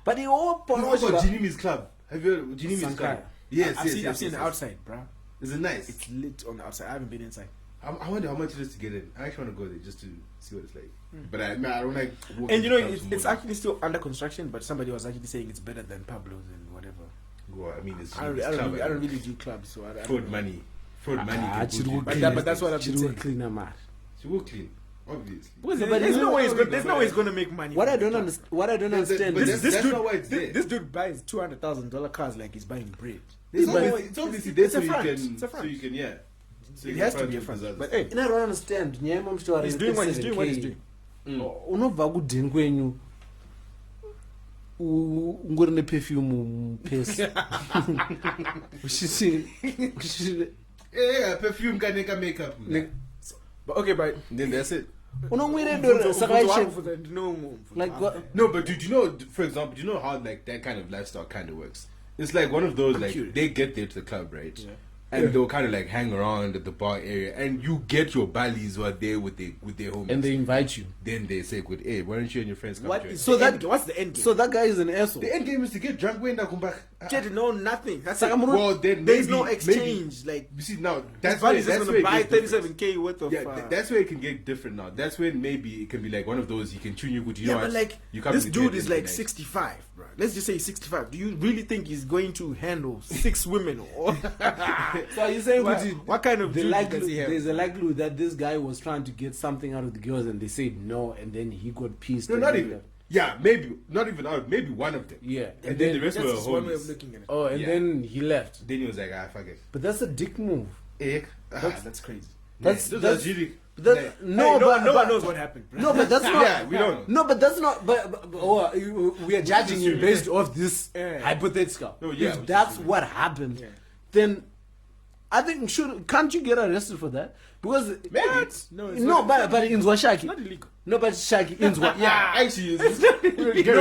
[SPEAKER 1] But he open.
[SPEAKER 4] What about Jinimi's club? Have you heard Jinimi's club?
[SPEAKER 1] Sankara.
[SPEAKER 4] Yes,
[SPEAKER 2] I've seen the outside, bruh.
[SPEAKER 4] Is it nice?
[SPEAKER 2] It's lit on the outside. I haven't been inside.
[SPEAKER 4] I wonder how much it is to get in. I actually want to go there just to see what it's like. But I don't like walking
[SPEAKER 2] And you know,
[SPEAKER 4] to clubs
[SPEAKER 2] it's
[SPEAKER 4] more.
[SPEAKER 2] actually still under construction. But somebody was actually saying it's better than Pablo's and whatever.
[SPEAKER 4] Well, I mean, it's
[SPEAKER 2] I don't really do clubs, so I don't
[SPEAKER 4] fraud
[SPEAKER 2] know.
[SPEAKER 4] money. Fraud money.
[SPEAKER 1] Ah,
[SPEAKER 4] can go
[SPEAKER 2] But
[SPEAKER 4] to-
[SPEAKER 2] that- but that's what I've been
[SPEAKER 1] She will
[SPEAKER 2] saying.
[SPEAKER 1] clean her mouth.
[SPEAKER 4] She will clean, obviously.
[SPEAKER 2] Because
[SPEAKER 1] But
[SPEAKER 2] there's
[SPEAKER 1] you
[SPEAKER 2] no
[SPEAKER 1] know
[SPEAKER 2] way he's
[SPEAKER 4] what
[SPEAKER 2] going.
[SPEAKER 4] we
[SPEAKER 2] There's
[SPEAKER 4] do,
[SPEAKER 2] no way he's
[SPEAKER 4] right?
[SPEAKER 2] going to make money.
[SPEAKER 1] What
[SPEAKER 2] from
[SPEAKER 1] I
[SPEAKER 2] the
[SPEAKER 1] don't
[SPEAKER 2] club.
[SPEAKER 1] understand. What I don't understand.
[SPEAKER 4] but
[SPEAKER 1] This,
[SPEAKER 4] that's not why it's there.
[SPEAKER 2] This dude buys $200,000 cars like he's buying bread.
[SPEAKER 4] It's
[SPEAKER 2] There's no way-
[SPEAKER 4] obviously, it's obviously there
[SPEAKER 2] it's
[SPEAKER 4] so
[SPEAKER 2] a
[SPEAKER 4] you
[SPEAKER 2] front.
[SPEAKER 4] can,
[SPEAKER 2] It's a
[SPEAKER 4] so
[SPEAKER 2] front.
[SPEAKER 4] you can, yeah. So you
[SPEAKER 2] It
[SPEAKER 4] can
[SPEAKER 2] has to
[SPEAKER 4] find
[SPEAKER 2] be a
[SPEAKER 4] those
[SPEAKER 2] front.
[SPEAKER 4] others.
[SPEAKER 2] But hey,
[SPEAKER 1] I don't understand. Nyaya mshwari
[SPEAKER 2] he's doing what he's doing. What he's doing.
[SPEAKER 1] unobva kudhini kwenyu ungori neperfume pesi
[SPEAKER 4] Yeah, perfume can make a makeup.
[SPEAKER 2] But okay, but
[SPEAKER 4] Then that's it.
[SPEAKER 1] unomwire doro saka
[SPEAKER 2] no.
[SPEAKER 1] like what?
[SPEAKER 4] No, but do you know, for example, do you know how like that kind of lifestyle kind of works? It's like one of those
[SPEAKER 2] I'm
[SPEAKER 4] like
[SPEAKER 2] curious.
[SPEAKER 4] they get there to the club, right?
[SPEAKER 2] Yeah.
[SPEAKER 4] And they'll kind of like hang around at the bar area, and you get your buddies who are there with their homies.
[SPEAKER 1] And they invite you.
[SPEAKER 4] Then they say, "Good, hey, why don't you and your friends come?"
[SPEAKER 2] What
[SPEAKER 4] join?"
[SPEAKER 2] is
[SPEAKER 1] So
[SPEAKER 2] the
[SPEAKER 1] that-
[SPEAKER 2] end game? What's the end game?
[SPEAKER 1] So that guy is an asshole.
[SPEAKER 4] the end game is to get drunk when they come back.
[SPEAKER 2] Get to know nothing. That's
[SPEAKER 1] Saka
[SPEAKER 2] it.
[SPEAKER 1] Muru-
[SPEAKER 4] Well, then
[SPEAKER 2] There's
[SPEAKER 4] maybe-
[SPEAKER 2] no
[SPEAKER 4] maybe-
[SPEAKER 2] exchange. Like
[SPEAKER 4] You see now,
[SPEAKER 2] that's
[SPEAKER 4] that's where
[SPEAKER 2] just
[SPEAKER 4] that's
[SPEAKER 2] gonna
[SPEAKER 4] where it
[SPEAKER 2] buy
[SPEAKER 4] gets different.
[SPEAKER 2] 37k worth of.
[SPEAKER 4] Yeah, that's where it can get different now. That's when maybe it can be like one of those you can tune you good. You know
[SPEAKER 2] yeah,
[SPEAKER 4] what?
[SPEAKER 2] but like
[SPEAKER 4] you come
[SPEAKER 2] this
[SPEAKER 4] to the
[SPEAKER 2] dude
[SPEAKER 4] bed
[SPEAKER 2] is
[SPEAKER 4] every
[SPEAKER 2] like
[SPEAKER 4] night.
[SPEAKER 2] 65, bro. Let's just say he's 65. Do you really think he's going to handle 6 women? Or
[SPEAKER 1] So are you saying
[SPEAKER 2] what kind of
[SPEAKER 1] the
[SPEAKER 2] dude does
[SPEAKER 1] likelihood,
[SPEAKER 2] he have?
[SPEAKER 1] there's a likelihood that this guy was trying to get something out of the girls and they said no and then he got pissed.
[SPEAKER 4] No,
[SPEAKER 1] and
[SPEAKER 4] not
[SPEAKER 1] then
[SPEAKER 4] even.
[SPEAKER 1] left.
[SPEAKER 4] Yeah, maybe not even out. Maybe one of them.
[SPEAKER 1] Yeah.
[SPEAKER 4] and then the rest
[SPEAKER 2] That's
[SPEAKER 4] were
[SPEAKER 2] just one way of
[SPEAKER 4] homies.
[SPEAKER 2] looking at it.
[SPEAKER 1] Oh, and
[SPEAKER 4] Yeah.
[SPEAKER 1] then he left.
[SPEAKER 4] Then he was like, "Ah, fuck it."
[SPEAKER 1] But that's a dick move.
[SPEAKER 4] That's
[SPEAKER 2] That's crazy.
[SPEAKER 1] That's
[SPEAKER 4] Yeah,
[SPEAKER 1] that's
[SPEAKER 4] really-
[SPEAKER 1] that,
[SPEAKER 4] yeah.
[SPEAKER 1] no,
[SPEAKER 2] Hey,
[SPEAKER 1] but
[SPEAKER 2] no one knows what happened. Bro.
[SPEAKER 1] No, but that's not.
[SPEAKER 4] Yeah, we don't know.
[SPEAKER 1] No, but that's not. We are judging him based off this
[SPEAKER 2] Yeah.
[SPEAKER 1] hypothetical.
[SPEAKER 4] No, yeah,
[SPEAKER 1] If
[SPEAKER 4] which
[SPEAKER 1] that's
[SPEAKER 4] is-
[SPEAKER 1] what happened,
[SPEAKER 2] Yeah.
[SPEAKER 1] then I think can't you get arrested for that? Because
[SPEAKER 2] No, it's
[SPEAKER 1] no,
[SPEAKER 2] not-
[SPEAKER 1] but in Shaki,
[SPEAKER 2] not illegal.
[SPEAKER 1] no, but Shaki Inzwa,
[SPEAKER 4] Yeah, actually, it's
[SPEAKER 1] no,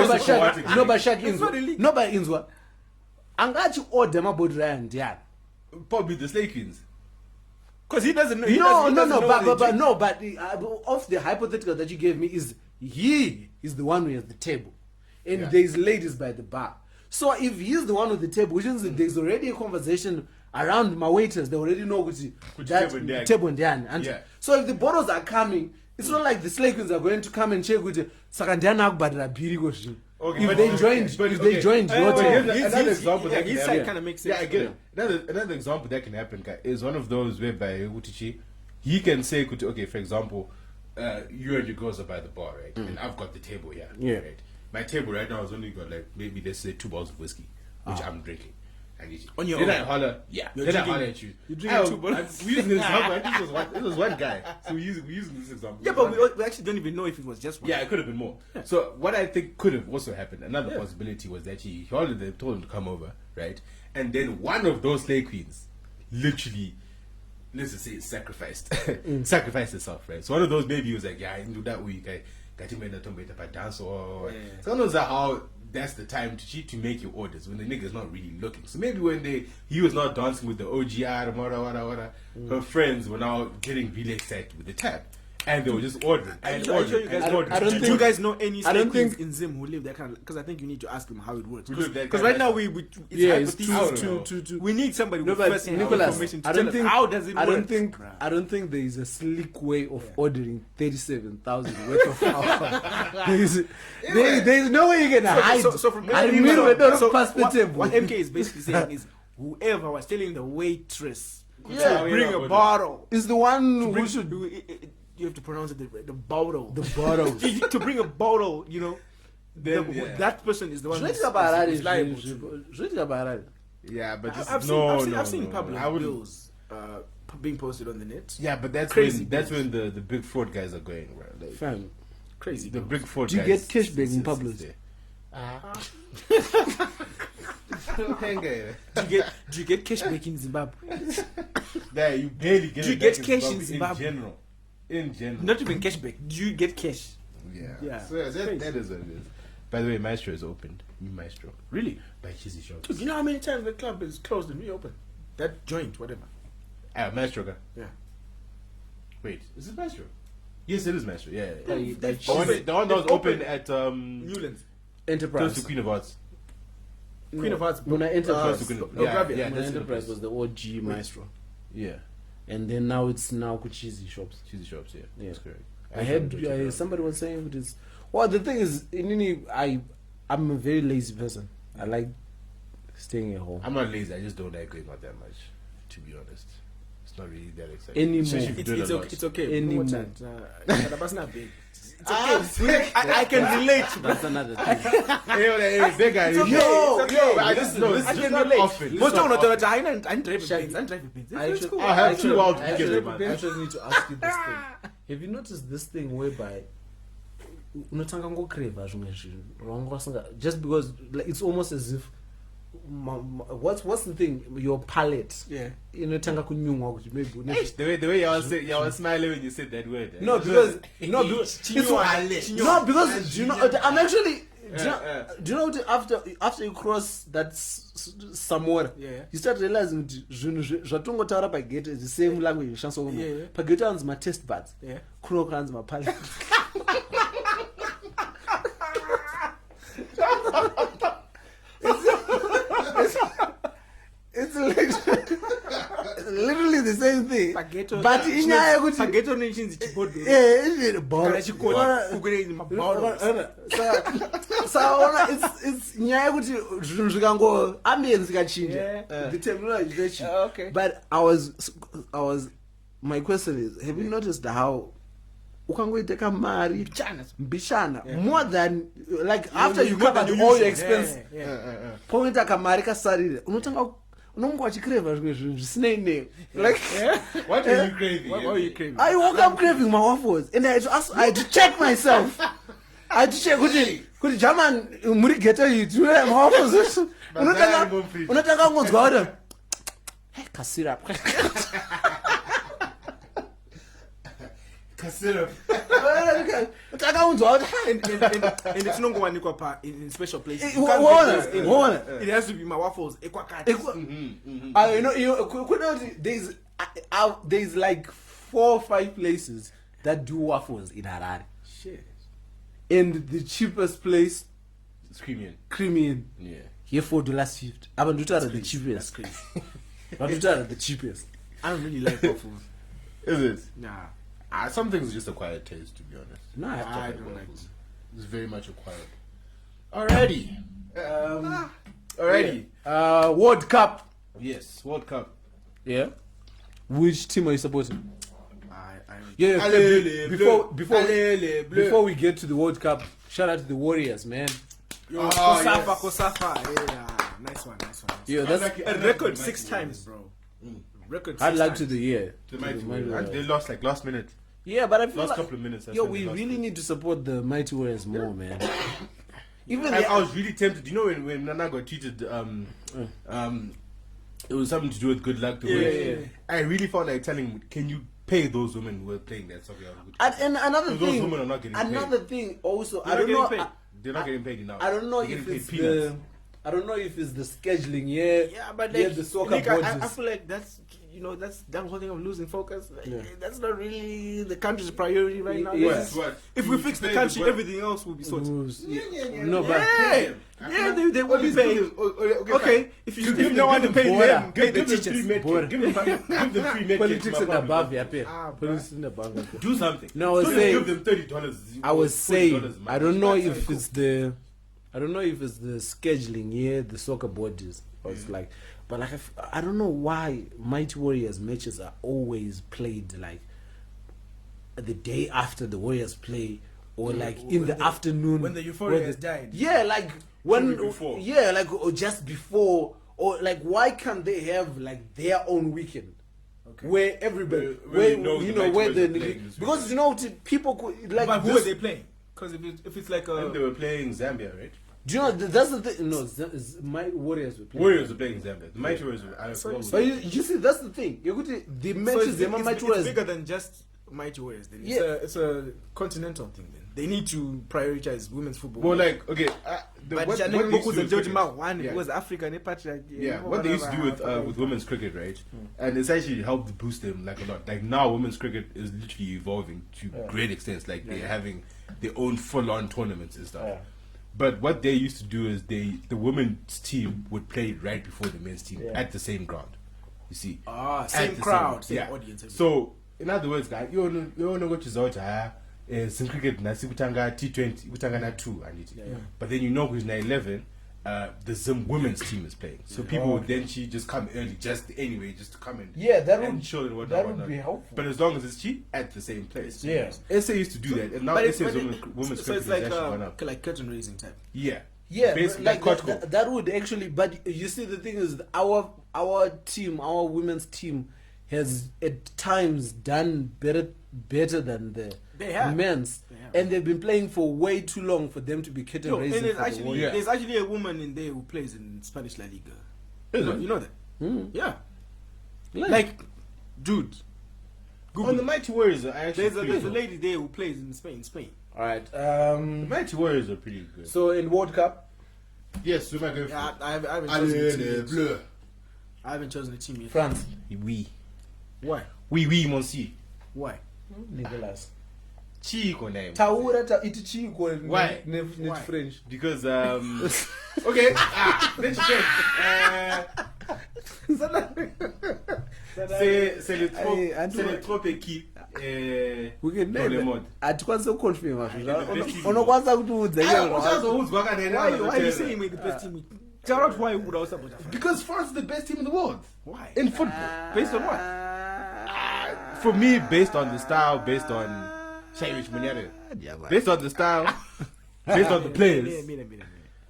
[SPEAKER 1] but Shaki, no, but Shaki
[SPEAKER 2] It's not
[SPEAKER 1] Inzwa,
[SPEAKER 2] illegal.
[SPEAKER 1] no, but Inzwa. Angachi order my body Ryan, yeah.
[SPEAKER 4] probably the Slay Queens.
[SPEAKER 2] Because he doesn't know.
[SPEAKER 1] But of the hypothetical that you gave me is he is the one who has the table, and
[SPEAKER 4] Yeah.
[SPEAKER 1] there's ladies by the bar. So if he's the one with the table, which means that there's already a conversation around my waiters, they already know that table and diane.
[SPEAKER 4] Yeah.
[SPEAKER 1] So if the bottles are coming, it's not like the slay queens are going to come and check with Sakandiana Akbadra Biri.
[SPEAKER 4] Okay,
[SPEAKER 1] If
[SPEAKER 4] but-
[SPEAKER 1] they joined,
[SPEAKER 4] but
[SPEAKER 1] if they
[SPEAKER 4] okay.
[SPEAKER 1] joined your
[SPEAKER 4] But
[SPEAKER 1] table.
[SPEAKER 4] here's another example that
[SPEAKER 2] his
[SPEAKER 4] can
[SPEAKER 2] side
[SPEAKER 4] happen.
[SPEAKER 2] kind of makes sense.
[SPEAKER 4] Yeah, I get it. Another example that can happen guy, is one of those whereby Utichi, he can say, okay, for example, you and your girls are by the bar, right? And I've got the table here.
[SPEAKER 1] Yeah.
[SPEAKER 4] Right? My table right now has only got like maybe let's say 2 bottles of whiskey, which I'm drinking.
[SPEAKER 2] On your
[SPEAKER 4] then
[SPEAKER 2] own?
[SPEAKER 4] I holler, yeah.
[SPEAKER 2] You're
[SPEAKER 4] Then I
[SPEAKER 2] drinking-
[SPEAKER 4] holler at you.
[SPEAKER 2] you're drinking 2 bottles?
[SPEAKER 4] We using this example. I think it was one guy. So we using this example.
[SPEAKER 2] Yeah, but we actually don't even know if it was just one.
[SPEAKER 4] Yeah, it could have been more. So what I think could have also happened, another possibility was that he ordered them, told him to come over, right? And then one of those slay queens literally, let's just say, sacrificed herself, right? So one of those maybe was like, yeah, I didn't do that week. I got him in the tomb by dance or so knows how that's the time to cheat to make your orders when the nigga's not really looking. So maybe when he was not dancing with the OGR, whatever, her friends were now getting really excited with the tab. And they were just ordering.
[SPEAKER 2] I'm sure you guys
[SPEAKER 1] don't
[SPEAKER 2] do you guys know any
[SPEAKER 1] I don't
[SPEAKER 2] slave queens
[SPEAKER 1] think-
[SPEAKER 2] in Zim who live that kind of, because I think you need to ask them how it works.
[SPEAKER 4] We live that
[SPEAKER 2] Because
[SPEAKER 4] kind
[SPEAKER 2] right
[SPEAKER 4] of
[SPEAKER 2] now
[SPEAKER 4] lifestyle.
[SPEAKER 2] it's
[SPEAKER 1] It's
[SPEAKER 2] hypothetical. We need somebody
[SPEAKER 1] No,
[SPEAKER 2] with
[SPEAKER 1] but
[SPEAKER 2] first-hand
[SPEAKER 1] Nicholas,
[SPEAKER 2] information to
[SPEAKER 1] I
[SPEAKER 2] tell
[SPEAKER 1] don't
[SPEAKER 2] us
[SPEAKER 1] think
[SPEAKER 2] how does it work.
[SPEAKER 1] I don't think there is a slick way of ordering 37,000 worth of alcohol. There's no way you can hide.
[SPEAKER 2] So from
[SPEAKER 1] I
[SPEAKER 2] every-
[SPEAKER 1] mean, we don't
[SPEAKER 2] so
[SPEAKER 1] pass the
[SPEAKER 2] what
[SPEAKER 1] table.
[SPEAKER 2] MK is basically saying is whoever was telling the waitress
[SPEAKER 1] Yeah.
[SPEAKER 2] to bring a bottle.
[SPEAKER 1] is the one who
[SPEAKER 2] Bring-
[SPEAKER 1] should
[SPEAKER 2] you have to pronounce it the bottle.
[SPEAKER 1] the bottle.
[SPEAKER 2] To bring a bottle, you know,
[SPEAKER 4] Then, yeah.
[SPEAKER 2] that person is the one
[SPEAKER 1] Zvichita Barari
[SPEAKER 2] is liable.
[SPEAKER 1] Zvichita Barari.
[SPEAKER 4] Yeah, but just
[SPEAKER 2] I've seen public
[SPEAKER 4] I wouldn't-
[SPEAKER 2] bills being posted on the net.
[SPEAKER 4] Yeah, but that's
[SPEAKER 2] Crazy
[SPEAKER 4] when the big fraud guys are going, bro. Like,
[SPEAKER 1] Fam,
[SPEAKER 2] Crazy.
[SPEAKER 4] the big fraud
[SPEAKER 1] do you
[SPEAKER 4] guys.
[SPEAKER 1] get cashback in public?
[SPEAKER 2] Do you get cash back in Zimbabwe?
[SPEAKER 4] Yeah, you barely get
[SPEAKER 2] Do you
[SPEAKER 4] it
[SPEAKER 2] get
[SPEAKER 4] back
[SPEAKER 2] cash in
[SPEAKER 4] in
[SPEAKER 2] Zimbabwe?
[SPEAKER 4] general. In general.
[SPEAKER 2] Not even cash back. Do you get cash?
[SPEAKER 4] Yeah.
[SPEAKER 2] Yeah.
[SPEAKER 4] So yeah, that is what it is. By the way, Maestro is opened. New Maestro.
[SPEAKER 2] Really?
[SPEAKER 4] By Chizzy Shops.
[SPEAKER 2] Dude, you know how many times the club is closed and reopened? That joint, whatever.
[SPEAKER 4] Maestro guy.
[SPEAKER 2] Yeah.
[SPEAKER 4] Wait, is it Maestro? Yes, it is Maestro. Yeah.
[SPEAKER 1] That
[SPEAKER 4] The one that was
[SPEAKER 2] It's
[SPEAKER 4] open
[SPEAKER 2] open.
[SPEAKER 4] at
[SPEAKER 2] Newlands.
[SPEAKER 4] close
[SPEAKER 1] Enterprise.
[SPEAKER 4] to Queen of Hearts.
[SPEAKER 2] Queen of Hearts.
[SPEAKER 1] Muna Enterprise.
[SPEAKER 4] Close to Queen of-
[SPEAKER 2] no,
[SPEAKER 4] yeah,
[SPEAKER 2] grab it.
[SPEAKER 4] yeah,
[SPEAKER 1] Muna
[SPEAKER 4] that's
[SPEAKER 1] Enterprise
[SPEAKER 4] the
[SPEAKER 1] was the OG Maestro,
[SPEAKER 4] Yeah.
[SPEAKER 1] and then now it's Kuchizi Shops.
[SPEAKER 4] Chizzy Shops, yeah.
[SPEAKER 1] Yeah.
[SPEAKER 4] That's correct.
[SPEAKER 1] I heard somebody was saying it is. Well, the thing is, I'm a very lazy person. I like staying at home.
[SPEAKER 4] I'm not lazy, I just don't like going out that much, to be honest. It's not really that exciting.
[SPEAKER 1] Anymore.
[SPEAKER 4] Especially if you do it a lot.
[SPEAKER 2] It's okay.
[SPEAKER 1] Any
[SPEAKER 2] No more
[SPEAKER 1] man.
[SPEAKER 2] chat. That's not big. It's okay. I can relate.
[SPEAKER 1] That's another thing.
[SPEAKER 4] Hey, big guy.
[SPEAKER 2] It's okay.
[SPEAKER 4] Yo,
[SPEAKER 2] It's okay.
[SPEAKER 4] but I just know.
[SPEAKER 2] I
[SPEAKER 4] It's
[SPEAKER 2] can
[SPEAKER 4] not
[SPEAKER 2] relate.
[SPEAKER 4] often.
[SPEAKER 2] Most
[SPEAKER 4] It's
[SPEAKER 2] of
[SPEAKER 4] not
[SPEAKER 2] the
[SPEAKER 4] often.
[SPEAKER 2] time, I'm driving
[SPEAKER 1] Shaggy.
[SPEAKER 2] bins. I'm driving bins.
[SPEAKER 1] I
[SPEAKER 2] It's
[SPEAKER 1] should,
[SPEAKER 2] cool.
[SPEAKER 4] I have
[SPEAKER 1] I
[SPEAKER 4] two
[SPEAKER 1] should-
[SPEAKER 4] wild
[SPEAKER 1] I
[SPEAKER 4] together,
[SPEAKER 1] should-
[SPEAKER 4] man.
[SPEAKER 1] I should need to ask you this thing. Have you noticed this thing whereby unotanga ngocrava zvimwe zvinhu wanga wasinga, just because like, it's almost as if what's the thing, your palate
[SPEAKER 2] Yeah.
[SPEAKER 1] inotanga kunyungwa kuti maybe
[SPEAKER 4] The way you was smiling when you said that word. Eh?
[SPEAKER 1] no because it's no because do you know I'm actually do you know what, after you cross that somewhere
[SPEAKER 2] Yeah.
[SPEAKER 1] you start realizing kuti zvinhu zvatongotaura pagate is the same language zvishandiswa kuno
[SPEAKER 2] Yeah.
[SPEAKER 1] pagate anzi ma test buds
[SPEAKER 2] Yeah.
[SPEAKER 1] kuno kanzi ma palate it's literally the same thing
[SPEAKER 2] Spaghetto-
[SPEAKER 1] but inyaya yekuti
[SPEAKER 2] Spaghetto nechinzi chibodo.
[SPEAKER 1] bora
[SPEAKER 2] Kana kugure mabottle.
[SPEAKER 1] saona it's nyaya yekuti zvinhu zvikango ambience ikachinja
[SPEAKER 2] Yeah.
[SPEAKER 1] the terminology zvechinja.
[SPEAKER 2] Okay.
[SPEAKER 1] But I was my question is, have you noticed how ukangoita kamari mbishana more than like after you covered all your expense
[SPEAKER 2] Yeah.
[SPEAKER 1] pointa kamari kasarira unotanga unonga wachikreva zvimwe zvinhu zvisine name like
[SPEAKER 4] What are you craving?
[SPEAKER 2] What are you craving?
[SPEAKER 1] I woke up craving my waffles and I had to check myself. I had to check kuti German muri ghetto you do my waffles. Unotanga ngonzwa kuti hey kasirap.
[SPEAKER 4] Consider.
[SPEAKER 1] Unotanga ngonzwa kuti
[SPEAKER 2] And it's not going to in special places.
[SPEAKER 1] Eh,
[SPEAKER 2] You can't
[SPEAKER 1] what-
[SPEAKER 2] get this in-
[SPEAKER 1] what-
[SPEAKER 2] It has to be my waffles. Ekwakati.
[SPEAKER 1] There's like 4 or 5 places that do waffles in Harare.
[SPEAKER 2] Shit.
[SPEAKER 1] And the cheapest place,
[SPEAKER 4] Screaming.
[SPEAKER 1] creamy,
[SPEAKER 4] Yeah.
[SPEAKER 1] here $4.50. I'm going to the cheapest.
[SPEAKER 2] Crazy.
[SPEAKER 1] I'm going to the cheapest.
[SPEAKER 2] I don't really like waffles.
[SPEAKER 4] Is it?
[SPEAKER 2] Nah.
[SPEAKER 4] Some things are just acquired taste, to be honest.
[SPEAKER 1] No,
[SPEAKER 2] I don't like
[SPEAKER 4] waffles. It's very much acquired. Alrighty. Alrighty.
[SPEAKER 1] World Cup.
[SPEAKER 4] Yes, World Cup.
[SPEAKER 1] Yeah. Which team are you supporting?
[SPEAKER 2] I
[SPEAKER 1] Yeah.
[SPEAKER 4] Allez,
[SPEAKER 1] Before we get to the World Cup, shout out to the Warriors, man.
[SPEAKER 2] Yo,
[SPEAKER 4] yes.
[SPEAKER 2] Kosafa. Yeah. Nice one.
[SPEAKER 1] Yeah, that's
[SPEAKER 2] A record 6 times, bro. Record 6
[SPEAKER 1] hard luck
[SPEAKER 2] times.
[SPEAKER 1] to the year.
[SPEAKER 4] The Mighty
[SPEAKER 1] To
[SPEAKER 4] Warriors.
[SPEAKER 1] Mighty
[SPEAKER 4] And they lost like last minute.
[SPEAKER 1] Yeah, but I feel
[SPEAKER 4] Last
[SPEAKER 1] like,
[SPEAKER 4] couple of minutes. that's
[SPEAKER 1] yo,
[SPEAKER 4] when they
[SPEAKER 1] we
[SPEAKER 4] lost
[SPEAKER 1] really
[SPEAKER 4] it.
[SPEAKER 1] need to support the Mighty Warriors more, man. Even
[SPEAKER 4] And
[SPEAKER 1] the-
[SPEAKER 4] I was really tempted. You know when Nana got tweeted, it was something to do with good luck to win.
[SPEAKER 2] Yeah.
[SPEAKER 4] I really felt like telling him, can you pay those women who were playing that soccer?
[SPEAKER 1] and another
[SPEAKER 4] Those
[SPEAKER 1] thing,
[SPEAKER 4] women are not getting paid.
[SPEAKER 1] thing also,
[SPEAKER 2] They're
[SPEAKER 1] I don't
[SPEAKER 2] not
[SPEAKER 1] know.
[SPEAKER 2] getting paid.
[SPEAKER 4] They're not getting paid enough.
[SPEAKER 1] I don't know
[SPEAKER 4] They're
[SPEAKER 1] if
[SPEAKER 4] getting
[SPEAKER 1] it's
[SPEAKER 4] paid peanuts.
[SPEAKER 1] I don't know if it's the scheduling. Yeah,
[SPEAKER 2] Yeah, but
[SPEAKER 1] yeah,
[SPEAKER 2] like,
[SPEAKER 1] the soccer
[SPEAKER 2] Nick,
[SPEAKER 1] bodies.
[SPEAKER 2] I feel like that's that whole thing of losing focus. Like,
[SPEAKER 1] Yeah.
[SPEAKER 2] That's not really the country's priority right now.
[SPEAKER 1] Yeah.
[SPEAKER 2] This is-
[SPEAKER 4] What?
[SPEAKER 2] If we fix the
[SPEAKER 4] Play
[SPEAKER 2] country,
[SPEAKER 4] what?
[SPEAKER 2] everything else will be sorted.
[SPEAKER 1] No, but
[SPEAKER 2] Yeah, they will be
[SPEAKER 4] All
[SPEAKER 2] paid.
[SPEAKER 4] these dudes-
[SPEAKER 2] Okay, if you don't want to pay them, pay the teachers.
[SPEAKER 4] Give them free med
[SPEAKER 1] politics
[SPEAKER 4] kits,
[SPEAKER 1] in
[SPEAKER 4] my
[SPEAKER 1] above,
[SPEAKER 4] brother.
[SPEAKER 1] yeah, pay.
[SPEAKER 2] Ah,
[SPEAKER 1] Politics in above. Yeah.
[SPEAKER 4] Do something.
[SPEAKER 1] No, I was
[SPEAKER 4] Don't
[SPEAKER 1] saying-
[SPEAKER 4] give them $30.
[SPEAKER 1] I was saying,
[SPEAKER 4] $40
[SPEAKER 1] I don't know
[SPEAKER 4] That's
[SPEAKER 1] if
[SPEAKER 4] cool.
[SPEAKER 1] it's the, I don't know if it's the scheduling. Yeah, the soccer bodies. Or it's like, but like I don't know why Mighty Warriors matches are always played like the day after the Warriors play, or like in the afternoon
[SPEAKER 2] when the euphoria
[SPEAKER 1] where
[SPEAKER 2] has died.
[SPEAKER 1] Yeah, like when
[SPEAKER 4] weeks before.
[SPEAKER 1] yeah, like or just before, or like why can't they have like their own weekend? Where everybody,
[SPEAKER 4] Where you know
[SPEAKER 1] you
[SPEAKER 4] the
[SPEAKER 1] know
[SPEAKER 4] Mighty
[SPEAKER 1] where
[SPEAKER 4] Warriors
[SPEAKER 1] the
[SPEAKER 4] are playing this
[SPEAKER 1] because
[SPEAKER 4] weekend.
[SPEAKER 1] you know people could like
[SPEAKER 2] But who
[SPEAKER 1] this-
[SPEAKER 2] are they playing? Because if it's like
[SPEAKER 4] I think they
[SPEAKER 2] a
[SPEAKER 4] were playing Zambia, right?
[SPEAKER 1] Do you know that's the thing? No, my Warriors were playing.
[SPEAKER 4] Warriors were playing Zambia. The Mighty Warriors were. I
[SPEAKER 2] So-
[SPEAKER 1] But you see, that's the thing. You could the
[SPEAKER 2] so
[SPEAKER 1] matches,
[SPEAKER 2] it's,
[SPEAKER 1] the
[SPEAKER 2] it's,
[SPEAKER 1] Mighty
[SPEAKER 2] it's
[SPEAKER 1] Warriors.
[SPEAKER 2] bigger than just Mighty Warriors. Then
[SPEAKER 1] Yeah.
[SPEAKER 2] it's a continental thing. Then they need to prioritize women's football.
[SPEAKER 4] Well, like okay,
[SPEAKER 2] but
[SPEAKER 4] what
[SPEAKER 2] Janine
[SPEAKER 4] they used to
[SPEAKER 2] Goku's
[SPEAKER 4] do
[SPEAKER 2] and
[SPEAKER 4] with
[SPEAKER 2] George
[SPEAKER 4] cricket-
[SPEAKER 2] Mao, one
[SPEAKER 4] yeah.
[SPEAKER 2] was Africa and Patrick.
[SPEAKER 4] Yeah, what they used to do with women's cricket, right? And it's actually helped boost them like a lot. Like now, women's cricket is literally evolving to great extents. Like they're having their own full-on tournaments and stuff.
[SPEAKER 1] Yeah.
[SPEAKER 4] But what they used to do is the women's team would play right before the men's team
[SPEAKER 1] Yeah.
[SPEAKER 4] at the same ground. You see,
[SPEAKER 2] Same
[SPEAKER 4] At the
[SPEAKER 2] crowd, same
[SPEAKER 4] yeah.
[SPEAKER 2] audience. everything.
[SPEAKER 4] So in other words, guys, you know what is out some cricket nasi kutanga T20 kutanga na 2 and it. But then you know who's na 11. The Zim women's team is playing, so people would then just come early, just to come in.
[SPEAKER 1] Yeah, that
[SPEAKER 4] and
[SPEAKER 1] would-
[SPEAKER 4] chill and whatnot,
[SPEAKER 1] that would
[SPEAKER 4] whatnot.
[SPEAKER 1] be helpful.
[SPEAKER 4] But as long as it's cheap at the same place.
[SPEAKER 1] Yeah.
[SPEAKER 4] SA used to do that, and now
[SPEAKER 2] But
[SPEAKER 4] SA's women's
[SPEAKER 2] so
[SPEAKER 4] cricket
[SPEAKER 2] it's
[SPEAKER 4] has
[SPEAKER 2] like
[SPEAKER 4] actually gone up.
[SPEAKER 2] like curtain raising type.
[SPEAKER 4] Yeah,
[SPEAKER 1] Yeah,
[SPEAKER 4] basically
[SPEAKER 1] like
[SPEAKER 4] like
[SPEAKER 1] that would actually. But you see, the thing is, our team, our women's team, has at times done better than the
[SPEAKER 2] They have.
[SPEAKER 1] men's,
[SPEAKER 2] They have.
[SPEAKER 1] and they've been playing for way too long for them to be curtain
[SPEAKER 2] No,
[SPEAKER 1] raising.
[SPEAKER 2] and
[SPEAKER 1] for the Warriors.
[SPEAKER 2] there's actually a woman in there who plays in Spanish La Liga.
[SPEAKER 4] Is
[SPEAKER 2] You
[SPEAKER 4] it?
[SPEAKER 2] know that? Yeah.
[SPEAKER 1] Like,
[SPEAKER 2] Dude.
[SPEAKER 4] On the Mighty Warriors, are actually
[SPEAKER 2] There's a lady there who plays in Spain.
[SPEAKER 1] all right.
[SPEAKER 4] The Mighty Warriors are pretty good.
[SPEAKER 1] So in World Cup,
[SPEAKER 4] Yes, we might go.
[SPEAKER 2] Yeah, I haven't chosen
[SPEAKER 4] Allez,
[SPEAKER 2] a team
[SPEAKER 4] les
[SPEAKER 2] yet.
[SPEAKER 4] bleus.
[SPEAKER 2] I haven't chosen a team yet.
[SPEAKER 1] France,
[SPEAKER 4] Oui,
[SPEAKER 2] Why?
[SPEAKER 4] oui, monsieur.
[SPEAKER 2] Why?
[SPEAKER 1] Netherlands.
[SPEAKER 4] Chico name.
[SPEAKER 1] Taura iti chiko
[SPEAKER 4] Why?
[SPEAKER 2] Why?
[SPEAKER 1] French.
[SPEAKER 4] Because okay, let's check. C'est le trop équipe
[SPEAKER 1] We can
[SPEAKER 4] dans le
[SPEAKER 1] name
[SPEAKER 4] monde.
[SPEAKER 1] atikwanise kuconfirma
[SPEAKER 4] the best team.
[SPEAKER 1] unokwanisa kutiudza
[SPEAKER 2] Why are you saying we're the best team? Tell us why would I support Africa?
[SPEAKER 4] Because France is the best team in the world
[SPEAKER 2] Why?
[SPEAKER 4] in football. Based on what? For me, based on the style, based on based on the style, based on the players,
[SPEAKER 2] Mira.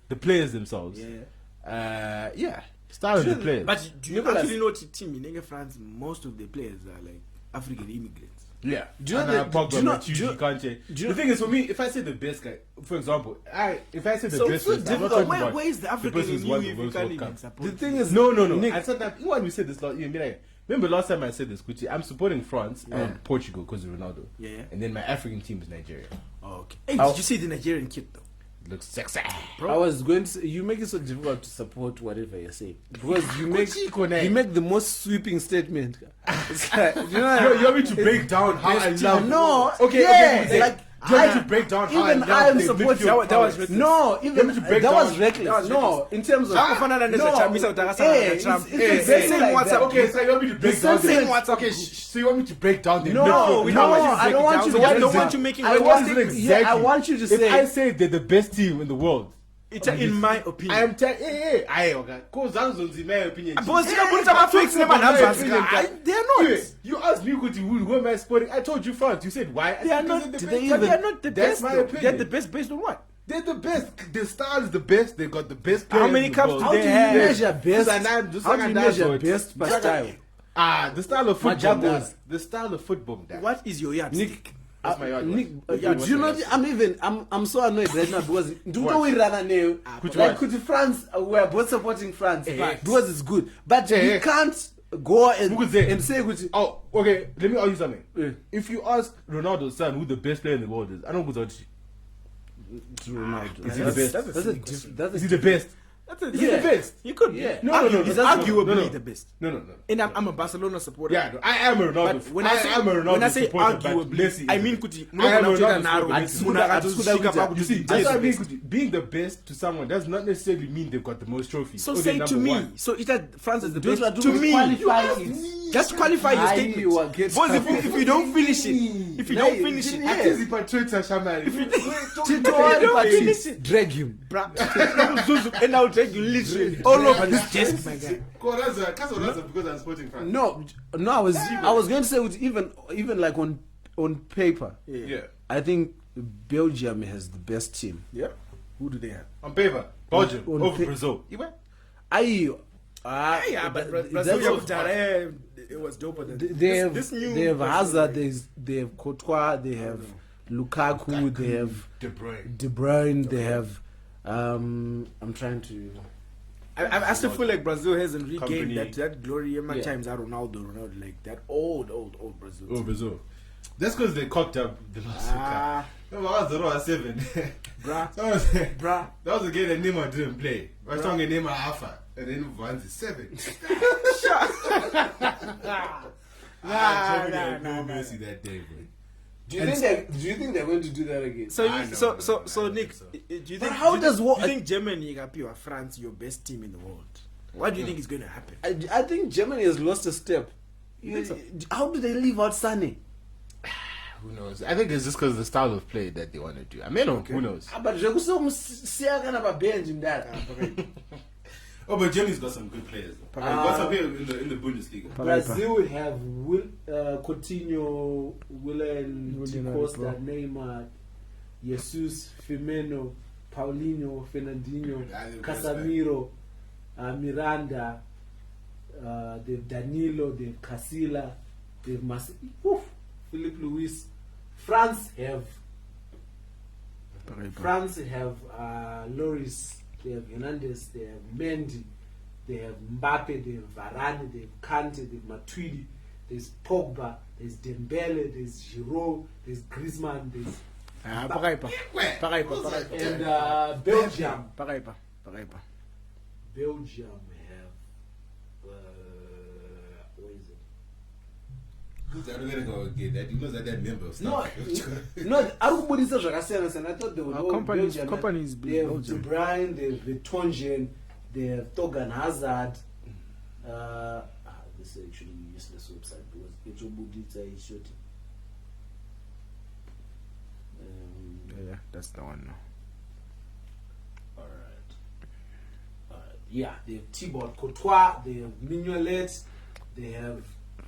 [SPEAKER 4] the players themselves.
[SPEAKER 2] Yeah.
[SPEAKER 4] Yeah, Style of the players.
[SPEAKER 2] But do you
[SPEAKER 1] Nicholas-
[SPEAKER 2] actually know team in France? Most of the players are like African immigrants.
[SPEAKER 4] Yeah.
[SPEAKER 1] Do you know
[SPEAKER 4] And,
[SPEAKER 1] that-
[SPEAKER 4] Pogba,
[SPEAKER 1] do you know-
[SPEAKER 4] Matuidi,
[SPEAKER 1] do you-
[SPEAKER 4] Kante.
[SPEAKER 1] do you
[SPEAKER 4] The
[SPEAKER 1] know-
[SPEAKER 4] thing is, for me, if I say the best guy, for example, if I say the
[SPEAKER 2] So
[SPEAKER 4] best
[SPEAKER 2] so
[SPEAKER 4] player, I'm not
[SPEAKER 2] difficult.
[SPEAKER 4] talking
[SPEAKER 2] Where
[SPEAKER 4] about
[SPEAKER 2] is the African
[SPEAKER 4] person
[SPEAKER 2] in
[SPEAKER 4] who's
[SPEAKER 2] you
[SPEAKER 4] won
[SPEAKER 2] if
[SPEAKER 4] the
[SPEAKER 2] you
[SPEAKER 4] World
[SPEAKER 2] can't
[SPEAKER 4] Cup.
[SPEAKER 2] even support?
[SPEAKER 1] The thing is,
[SPEAKER 4] No.
[SPEAKER 1] Nick,
[SPEAKER 4] I said that even when we said this, remember last time I said this, Kuti, I'm supporting France and Portugal because of Ronaldo.
[SPEAKER 2] Yeah.
[SPEAKER 4] And then my African team is Nigeria.
[SPEAKER 2] Oh, okay. Hey, did you see the Nigerian kid though?
[SPEAKER 4] Looks sexy.
[SPEAKER 1] I was going to say, you make it so difficult to support whatever you say because you make
[SPEAKER 4] Kone.
[SPEAKER 1] you make the most sweeping statement. It's like, you know,
[SPEAKER 4] You want me to break down how I love?
[SPEAKER 1] no,
[SPEAKER 4] Okay,
[SPEAKER 1] yeah,
[SPEAKER 4] okay.
[SPEAKER 1] like
[SPEAKER 4] Do you want me to break down how
[SPEAKER 1] even
[SPEAKER 4] I love
[SPEAKER 1] I'm
[SPEAKER 4] the
[SPEAKER 1] supporting.
[SPEAKER 4] midfield
[SPEAKER 2] That was
[SPEAKER 4] powers?
[SPEAKER 1] No, even
[SPEAKER 4] me to break
[SPEAKER 1] that was
[SPEAKER 4] down-
[SPEAKER 1] reckless.
[SPEAKER 2] that was
[SPEAKER 1] No, in terms of
[SPEAKER 2] Kufanana neza chamisa utakasa
[SPEAKER 1] Hey,
[SPEAKER 2] na Trump.
[SPEAKER 1] it's
[SPEAKER 2] Hey,
[SPEAKER 1] exactly
[SPEAKER 2] same
[SPEAKER 1] like
[SPEAKER 2] WhatsApp.
[SPEAKER 1] that.
[SPEAKER 4] Okay, so you want me to break
[SPEAKER 1] The
[SPEAKER 4] down
[SPEAKER 1] same
[SPEAKER 4] the
[SPEAKER 2] WhatsApp
[SPEAKER 4] Okay, so you want me to break down the
[SPEAKER 1] No,
[SPEAKER 4] midfield
[SPEAKER 2] we
[SPEAKER 1] no,
[SPEAKER 2] don't want you to
[SPEAKER 1] I
[SPEAKER 2] break
[SPEAKER 1] don't
[SPEAKER 2] it
[SPEAKER 1] want
[SPEAKER 2] down.
[SPEAKER 1] you
[SPEAKER 2] So
[SPEAKER 1] to
[SPEAKER 2] I
[SPEAKER 1] break
[SPEAKER 2] don't
[SPEAKER 1] it
[SPEAKER 2] want
[SPEAKER 1] down.
[SPEAKER 2] you making
[SPEAKER 1] I
[SPEAKER 2] reckless
[SPEAKER 1] want
[SPEAKER 2] statements.
[SPEAKER 1] Yeah, I want you to
[SPEAKER 4] If
[SPEAKER 1] say.
[SPEAKER 4] I say they're the best team in the world,
[SPEAKER 2] In my opinion.
[SPEAKER 4] I am telling. Hey, okay. Cause in my opinion.
[SPEAKER 2] Because
[SPEAKER 4] Hey,
[SPEAKER 2] you put up fakes name and
[SPEAKER 4] my
[SPEAKER 2] answers.
[SPEAKER 4] opinion,
[SPEAKER 2] They're not.
[SPEAKER 4] Hey, you asked me who am I supporting? I told you France. You said why?
[SPEAKER 2] They are
[SPEAKER 4] Because
[SPEAKER 2] not.
[SPEAKER 4] they're the
[SPEAKER 2] They
[SPEAKER 4] best.
[SPEAKER 2] are not the
[SPEAKER 4] That's
[SPEAKER 2] best.
[SPEAKER 4] my
[SPEAKER 2] though.
[SPEAKER 4] opinion.
[SPEAKER 2] They're the best based on what?
[SPEAKER 4] They're the best. The style is the best. They got the best.
[SPEAKER 2] How
[SPEAKER 4] players
[SPEAKER 2] many
[SPEAKER 4] in the
[SPEAKER 2] cups
[SPEAKER 4] world.
[SPEAKER 2] do
[SPEAKER 1] How
[SPEAKER 2] they
[SPEAKER 1] do you
[SPEAKER 2] have?
[SPEAKER 1] measure best?
[SPEAKER 4] How
[SPEAKER 1] How do you measure best per style?
[SPEAKER 4] The style of football.
[SPEAKER 1] Majabos.
[SPEAKER 4] Dad. The style of football. Dad.
[SPEAKER 2] What is your yardstick?
[SPEAKER 4] That's my yard.
[SPEAKER 1] Nick,
[SPEAKER 4] What?
[SPEAKER 1] do you know? I'm so annoyed right now because we run now.
[SPEAKER 4] Which
[SPEAKER 1] Like
[SPEAKER 4] one?
[SPEAKER 1] could France, we are both supporting France
[SPEAKER 2] Yes.
[SPEAKER 1] because it's good, but
[SPEAKER 4] Yeah,
[SPEAKER 1] we
[SPEAKER 4] yeah.
[SPEAKER 1] can't go
[SPEAKER 4] Who could say?
[SPEAKER 1] and say Kuti.
[SPEAKER 4] Oh, okay. Let me ask you something.
[SPEAKER 1] Yeah.
[SPEAKER 4] If you ask Ronaldo's son who the best player in the world is, I don't know who's
[SPEAKER 1] Ronaldo.
[SPEAKER 4] Is he the best?
[SPEAKER 1] That's a that's
[SPEAKER 4] Is he the best?
[SPEAKER 2] That's a,
[SPEAKER 4] Is he the best?
[SPEAKER 2] You could.
[SPEAKER 1] Yeah.
[SPEAKER 4] No, no, no,
[SPEAKER 2] He's
[SPEAKER 4] no,
[SPEAKER 2] arguably
[SPEAKER 4] no.
[SPEAKER 2] the best.
[SPEAKER 4] No.
[SPEAKER 2] And I'm a Barcelona supporter.
[SPEAKER 4] Yeah, no, I am a Ronaldo.
[SPEAKER 2] But when I say
[SPEAKER 4] am a Ronaldo
[SPEAKER 2] when I say
[SPEAKER 4] supporter, but
[SPEAKER 2] arguably,
[SPEAKER 4] Messi
[SPEAKER 2] I
[SPEAKER 4] is
[SPEAKER 2] mean
[SPEAKER 4] the
[SPEAKER 2] Kuti.
[SPEAKER 4] best. I am a Ronaldo
[SPEAKER 2] Ronaldo
[SPEAKER 4] supporter. You see, that's why I mean
[SPEAKER 2] So
[SPEAKER 4] Kuti, being the best to someone does not necessarily mean they've got the most trophies. or they're
[SPEAKER 2] say to
[SPEAKER 4] number
[SPEAKER 2] me.
[SPEAKER 4] one.
[SPEAKER 2] So it France is the
[SPEAKER 1] Those
[SPEAKER 2] best
[SPEAKER 1] are
[SPEAKER 2] to
[SPEAKER 1] doing
[SPEAKER 2] me.
[SPEAKER 1] qualifying
[SPEAKER 2] You
[SPEAKER 1] it.
[SPEAKER 2] just qualify your
[SPEAKER 1] I
[SPEAKER 2] statement.
[SPEAKER 1] will get
[SPEAKER 2] Because if you don't finish it, if you
[SPEAKER 1] No,
[SPEAKER 2] don't finish it,
[SPEAKER 1] yeah.
[SPEAKER 4] It is the patriots, Shaman.
[SPEAKER 1] Drag him.
[SPEAKER 2] and I'll take you literally all over this desk, my guy.
[SPEAKER 4] Because I'm supporting France.
[SPEAKER 1] No, I was going to say with even like on paper,
[SPEAKER 4] Yeah.
[SPEAKER 1] I think Belgium has the best team.
[SPEAKER 2] Yep. Who do they have?
[SPEAKER 4] On paper, Belgium
[SPEAKER 1] On
[SPEAKER 4] over
[SPEAKER 1] pa-
[SPEAKER 4] Brazil.
[SPEAKER 2] Yeah, but
[SPEAKER 1] that's
[SPEAKER 2] Brazil
[SPEAKER 1] what-
[SPEAKER 2] it was doper than
[SPEAKER 1] They have
[SPEAKER 2] this new
[SPEAKER 1] they have
[SPEAKER 2] Brazil,
[SPEAKER 1] Hazard, they have Courtois, they have Lukaku, they have
[SPEAKER 4] De Bruyne.
[SPEAKER 1] De Bruyne, they have I'm trying to
[SPEAKER 2] I still feel like Brazil hasn't
[SPEAKER 4] Company.
[SPEAKER 2] regained that glory.
[SPEAKER 1] Yeah.
[SPEAKER 2] Times Ronaldo, like that old Brazil.
[SPEAKER 4] Oh, Brazil. That's because they cocked up the last
[SPEAKER 2] Ah,
[SPEAKER 4] Remember, I was the row 7.
[SPEAKER 2] bruh,
[SPEAKER 4] That was
[SPEAKER 2] bruh.
[SPEAKER 4] that was a game that Neymar didn't play. I was talking Neymar Alpha, and then once is 7.
[SPEAKER 2] Nah.
[SPEAKER 4] Messi that day, bro.
[SPEAKER 1] do you think they're going to do that again?
[SPEAKER 2] So,
[SPEAKER 4] I
[SPEAKER 2] you,
[SPEAKER 4] know,
[SPEAKER 2] so,
[SPEAKER 4] no,
[SPEAKER 2] so,
[SPEAKER 4] no,
[SPEAKER 2] so,
[SPEAKER 4] I
[SPEAKER 2] Nick,
[SPEAKER 4] think so.
[SPEAKER 2] do you
[SPEAKER 1] But
[SPEAKER 2] think?
[SPEAKER 1] how
[SPEAKER 2] do
[SPEAKER 1] does
[SPEAKER 2] you,
[SPEAKER 1] what-
[SPEAKER 2] do you think Germany, or France, your best team in the world? What do you think is going to happen?
[SPEAKER 1] I think Germany has lost a step. How do they leave out Sané?
[SPEAKER 4] Who knows? I think it's just because of the style of play that they want to do. I mean, who knows?
[SPEAKER 1] But Jekusomsiya kana bench mdala.
[SPEAKER 4] Oh, but Germany's got some good players. They've got some players in the Bundesliga.
[SPEAKER 1] Brazil have Coutinho, Willian, Costa, Neymar, Jesus, Firmino, Paulinho, Fernandinho, Casemiro, Miranda, they've Danilo, they've Casilla, they've Philip Luis. France have Loris, they have Hernandez, they have Mendy, they have Mbappe, they have Varane, they have Kante, they have Matuidi, there's Pogba, there's Dembele, there's Giroud, there's Griezmann, there's and Belgium. Belgium have where is it?
[SPEAKER 4] I'm gonna go get that. You know that member of
[SPEAKER 1] No,
[SPEAKER 4] stuff.
[SPEAKER 1] no. Arubudisa zvakasiyana siyana. I thought they would know
[SPEAKER 2] companies
[SPEAKER 1] Belgium. They have De Bruyne, they have Vertonghen, they have Thorgan Hazard. This is actually a useless website because Echobudisa is short.
[SPEAKER 2] Yeah, that's the one.
[SPEAKER 1] Alright. Yeah, they have Thibaut Courtois, they have Mignolet, they have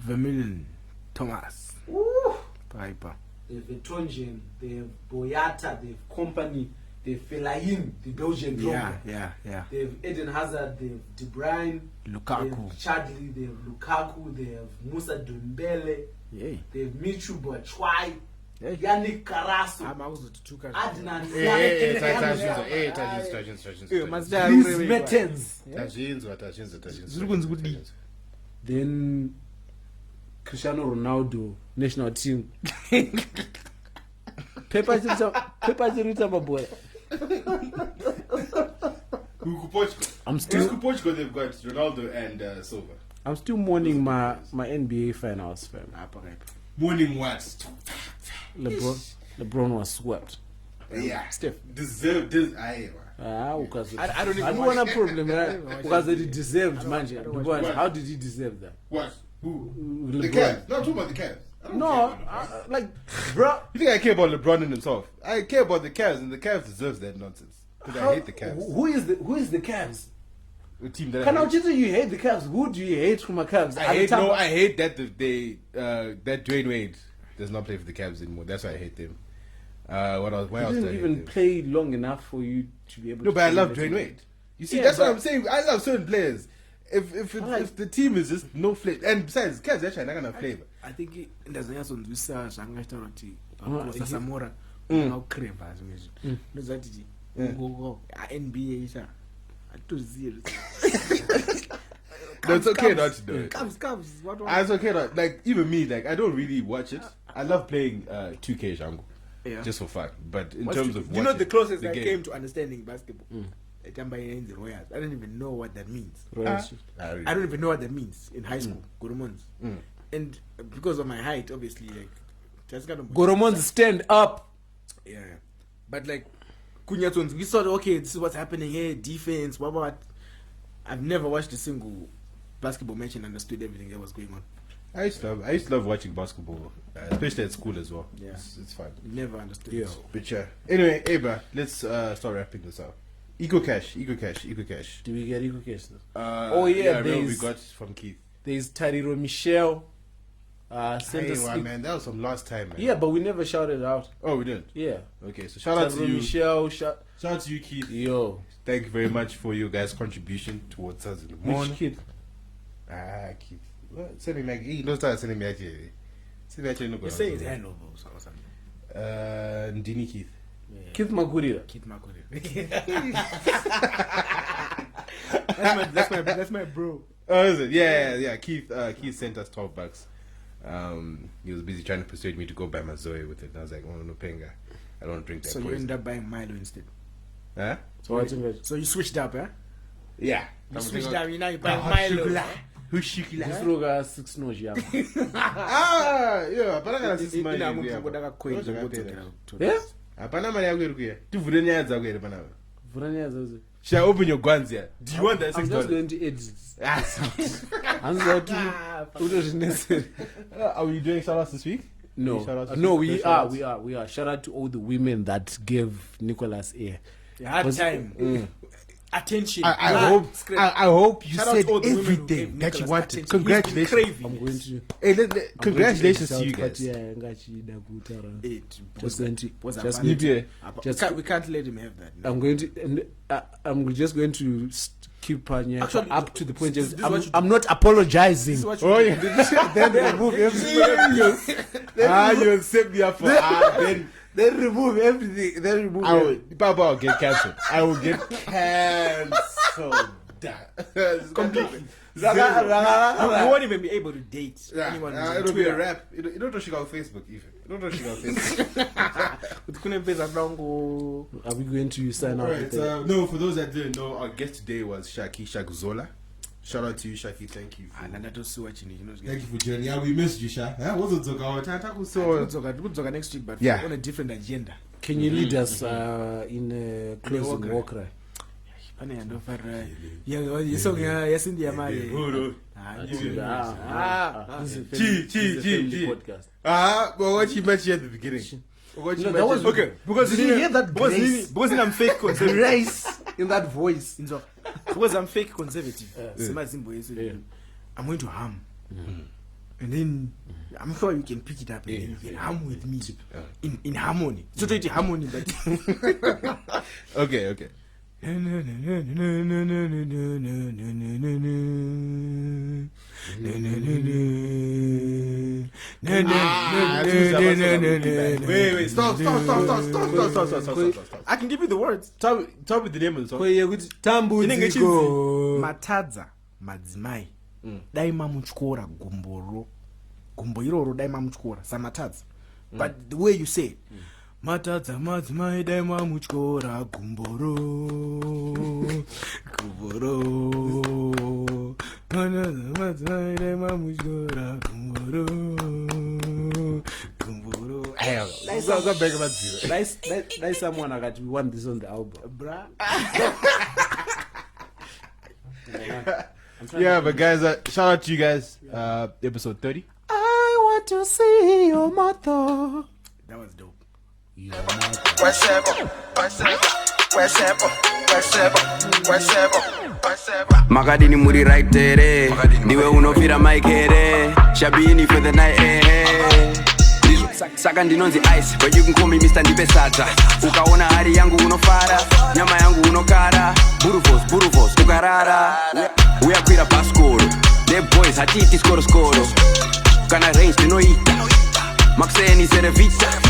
[SPEAKER 2] Vermeulen, Thomas,
[SPEAKER 1] Ooh,
[SPEAKER 2] Piper.
[SPEAKER 1] they have Vertonghen, they have Boyata, they have Company, They've Fellaini, the Belgian
[SPEAKER 2] Yeah,
[SPEAKER 1] broker.
[SPEAKER 2] yeah.
[SPEAKER 1] They've Eden Hazard, they've De Bruyne,
[SPEAKER 2] Lukaku.
[SPEAKER 1] they've Chadli, they've Lukaku, they have Musa Dembele,
[SPEAKER 2] Yeah.
[SPEAKER 1] they've Michu Batshuayi,
[SPEAKER 2] Hey.
[SPEAKER 1] Yannick Carrasco,
[SPEAKER 2] I'm also to two
[SPEAKER 1] Adnan
[SPEAKER 4] Hey,
[SPEAKER 1] Dries Mertens, then Cristiano Ronaldo, national team. Pepa Chirita boy. I'm still
[SPEAKER 4] Portugal. They've got Ronaldo and Silva.
[SPEAKER 1] I'm still mourning my NBA finals, fam.
[SPEAKER 4] Morning what?
[SPEAKER 1] LeBron was swept.
[SPEAKER 4] Yeah,
[SPEAKER 2] Steph.
[SPEAKER 4] Deserved this.
[SPEAKER 1] Because
[SPEAKER 2] I don't even
[SPEAKER 1] I don't
[SPEAKER 2] watch-
[SPEAKER 1] want a problem, right? Because he deserved, man.
[SPEAKER 4] watch.
[SPEAKER 1] How did he deserve that?
[SPEAKER 4] What? Who?
[SPEAKER 1] LeBron.
[SPEAKER 4] The Cavs. No, I'm talking about the Cavs. I don't
[SPEAKER 1] No,
[SPEAKER 4] care about LeBron.
[SPEAKER 1] like, bro.
[SPEAKER 4] You think I care about LeBron and himself? I care about the Cavs, and the Cavs deserves that nonsense. Because I hate the Cavs.
[SPEAKER 1] Who is the Cavs?
[SPEAKER 4] The team that
[SPEAKER 1] Can
[SPEAKER 4] I
[SPEAKER 1] I
[SPEAKER 4] hate.
[SPEAKER 1] just say you hate the Cavs? Who do you hate from a Cavs?
[SPEAKER 4] I hate that that Dwayne Wade does not play for the Cavs anymore. That's why I hate them. What else? Why
[SPEAKER 1] He
[SPEAKER 4] else do I
[SPEAKER 1] didn't
[SPEAKER 4] hate
[SPEAKER 1] even
[SPEAKER 4] them?
[SPEAKER 1] play long enough for you to be able
[SPEAKER 4] No,
[SPEAKER 1] to
[SPEAKER 4] but I
[SPEAKER 1] play
[SPEAKER 4] love
[SPEAKER 1] that
[SPEAKER 4] Dwayne
[SPEAKER 1] team.
[SPEAKER 4] Wade. You see,
[SPEAKER 1] Yeah,
[SPEAKER 4] that's what
[SPEAKER 1] but-
[SPEAKER 4] I'm saying. I love certain players. If the team is just no flavor, and besides, Cavs actually not gonna flavor.
[SPEAKER 2] I think ndazonyatsoonzwisisa zvangaita kuti
[SPEAKER 1] he-
[SPEAKER 2] samora ukreva zvimwe ndozati NBA cha atoziye
[SPEAKER 4] No, it's okay not to do it.
[SPEAKER 2] Cavs what
[SPEAKER 4] It's okay not, like, even me, like, I don't really watch it. I love playing 2K Django.
[SPEAKER 2] Yeah.
[SPEAKER 4] Just for fun. But in
[SPEAKER 2] What's
[SPEAKER 4] terms
[SPEAKER 2] the-
[SPEAKER 4] of
[SPEAKER 2] you know, the
[SPEAKER 4] watching
[SPEAKER 2] closest
[SPEAKER 4] the
[SPEAKER 2] I
[SPEAKER 4] game,
[SPEAKER 2] came to understanding basketball in the Royals. I don't even know what that means.
[SPEAKER 1] Right.
[SPEAKER 2] I don't even know what that means in high school. Goromons. And because of my height, obviously, like just kind of
[SPEAKER 1] Goromons, stand up.
[SPEAKER 2] yeah. But like Kunyatsons, we thought, okay, this is what's happening here, defense, what. I've never watched a single basketball match and understood everything that was going on.
[SPEAKER 4] I used to love watching basketball, especially at school as well.
[SPEAKER 2] Yeah.
[SPEAKER 4] It's fun.
[SPEAKER 2] Never understood.
[SPEAKER 1] Yeah.
[SPEAKER 4] But yeah. Anyway, Ava, let's start wrapping this up. Eco cash.
[SPEAKER 1] Do we get Eco Cash?
[SPEAKER 4] Oh
[SPEAKER 1] yeah,
[SPEAKER 4] I remember we
[SPEAKER 1] there's-
[SPEAKER 4] got from Keith.
[SPEAKER 1] There's Tariro Michelle. Sent
[SPEAKER 4] Hey,
[SPEAKER 1] us
[SPEAKER 4] wow, man, that was some last time, man.
[SPEAKER 1] Yeah, but we never shouted out.
[SPEAKER 4] Oh, we didn't.
[SPEAKER 1] Yeah.
[SPEAKER 4] Okay, so shout out to
[SPEAKER 1] Tariro
[SPEAKER 4] you.
[SPEAKER 1] Michelle.
[SPEAKER 4] Shout out to you, Keith.
[SPEAKER 1] Yo.
[SPEAKER 4] Thank you very much for your guys' contribution towards us in the
[SPEAKER 1] Which
[SPEAKER 4] morning.
[SPEAKER 1] kid?
[SPEAKER 4] Keith. What? Sending me like, don't start sending me actually. Send me actually no.
[SPEAKER 2] You say it's Hanover or something.
[SPEAKER 4] Ndini Keith.
[SPEAKER 1] Keith Magurira.
[SPEAKER 2] Kid Makuri. That's my bro.
[SPEAKER 4] Oh, is it? Yeah. Keith sent us $12. He was busy trying to persuade me to go buy my Zoe with it. And I was like, oh no, Penga, I don't drink that.
[SPEAKER 2] So you
[SPEAKER 4] poison.
[SPEAKER 2] end up buying Milo instead.
[SPEAKER 4] Huh?
[SPEAKER 1] So what's in it?
[SPEAKER 2] So you switched up, huh?
[SPEAKER 4] Yeah.
[SPEAKER 2] You switched up. You now you buy Milo.
[SPEAKER 1] This roga 6 no jam.
[SPEAKER 4] Yeah, but I got this money. Yeah.
[SPEAKER 1] Yeah?
[SPEAKER 4] Apana mali yako iri tivhure nyaya dzako here panapa.
[SPEAKER 1] Vuranya zazo.
[SPEAKER 4] Shall open your guns here. Do you want that
[SPEAKER 1] I'm
[SPEAKER 4] $6?
[SPEAKER 1] just going to edit this out. I'm going to
[SPEAKER 4] Are we doing shout outs this week?
[SPEAKER 1] No.
[SPEAKER 4] Shout outs this
[SPEAKER 1] No,
[SPEAKER 4] week?
[SPEAKER 1] we
[SPEAKER 4] Shout
[SPEAKER 1] are.
[SPEAKER 4] outs?
[SPEAKER 1] We are. Shout out to all the women that gave Nicholas air.
[SPEAKER 2] Hard time. Attention.
[SPEAKER 4] I hope you
[SPEAKER 2] Shout out
[SPEAKER 4] said
[SPEAKER 2] to all the women who
[SPEAKER 4] everything
[SPEAKER 2] gave
[SPEAKER 4] that you
[SPEAKER 2] Nicholas
[SPEAKER 4] wanted.
[SPEAKER 2] attention.
[SPEAKER 4] Congratulations.
[SPEAKER 2] He's been craving.
[SPEAKER 1] I'm going to.
[SPEAKER 4] Hey,
[SPEAKER 1] I'm
[SPEAKER 4] congratulations
[SPEAKER 1] going
[SPEAKER 4] to you
[SPEAKER 1] edit
[SPEAKER 4] guys.
[SPEAKER 1] out, yeah, ngachida kutara.
[SPEAKER 2] It
[SPEAKER 1] Just going to.
[SPEAKER 2] was a
[SPEAKER 1] Just
[SPEAKER 2] valid-
[SPEAKER 4] Nibye.
[SPEAKER 2] we can't let him have that. No.
[SPEAKER 1] I'm going to. And, I'm just going to keep Panya
[SPEAKER 2] Actually,
[SPEAKER 1] up to the point.
[SPEAKER 2] this is what you
[SPEAKER 1] I'm not apologizing.
[SPEAKER 2] This is what you
[SPEAKER 4] Oh
[SPEAKER 2] do.
[SPEAKER 4] yeah.
[SPEAKER 1] Then remove everything.
[SPEAKER 4] You set me up for
[SPEAKER 1] Then remove everything. Then remove.
[SPEAKER 4] I will,
[SPEAKER 1] everything.
[SPEAKER 4] Papa will get cancelled. I will get cancelled. Completely.
[SPEAKER 2] You won't even be able to date anyone. who's on
[SPEAKER 4] It'll be a
[SPEAKER 2] Twitter.
[SPEAKER 4] rap. You don't know she got Facebook even. You don't know she got Facebook.
[SPEAKER 1] Are we going to sign out?
[SPEAKER 4] Alright,
[SPEAKER 1] with that?
[SPEAKER 4] no, for those that didn't know, our guest today was Shaki Shakzola. Shout out to you, Shaki. Thank you.
[SPEAKER 2] Ah, and I don't see what you need. You know,
[SPEAKER 4] Thank you for joining. Yeah, we missed you, Sha. What's it talk about?
[SPEAKER 2] Kudzoka next week, but
[SPEAKER 4] Yeah.
[SPEAKER 2] on a different agenda.
[SPEAKER 1] Can you lead us in a closing
[SPEAKER 2] walk
[SPEAKER 1] war cry?
[SPEAKER 2] Pane yandofarira yesong yaSindy Yamari.
[SPEAKER 1] This is a
[SPEAKER 4] Chi,
[SPEAKER 1] family
[SPEAKER 4] chi.
[SPEAKER 1] podcast.
[SPEAKER 4] But what you mentioned at the beginning.
[SPEAKER 1] No, that was
[SPEAKER 2] Okay, because
[SPEAKER 1] Did you hear that grace?
[SPEAKER 2] because I'm fake conservative.
[SPEAKER 1] Grace in that voice.
[SPEAKER 2] Because I'm fake conservative.
[SPEAKER 1] Yeah.
[SPEAKER 2] Simazimbo is-
[SPEAKER 1] Yeah.
[SPEAKER 2] I'm going to harm and then I'm sure you can pick it up and then you can hum with me in harmony. So it's harmony, but
[SPEAKER 4] Okay. Wait, stop.
[SPEAKER 2] I can give you the words.
[SPEAKER 4] Tell me the name of the song.
[SPEAKER 2] Matadza madzimai daima muchikora gumboro gumbo iroro daima muchikora samatadza, but the way you say it, matadza madzimai daima muchikora gumboro matadza madzimai daima muchikora gumboro.
[SPEAKER 1] Like someone I got we want this on the album.
[SPEAKER 2] Bruh.
[SPEAKER 4] Yeah, but guys, shout out to you guys. Episode 30.
[SPEAKER 1] I want to see your mother.
[SPEAKER 2] That was dope.
[SPEAKER 3] Makadini muri right there. Niwe unofira maikere. Shabini for the night. Saka ndinonzi ice, but you can call me Mr. Ndipe Sadza. Ukaona hari yangu unofara, nyama yangu unokara. Burufos, ukarara. Uyakwira paskoro. The boys hatiti skoro. Kana range tinoita. Maxeni serevita.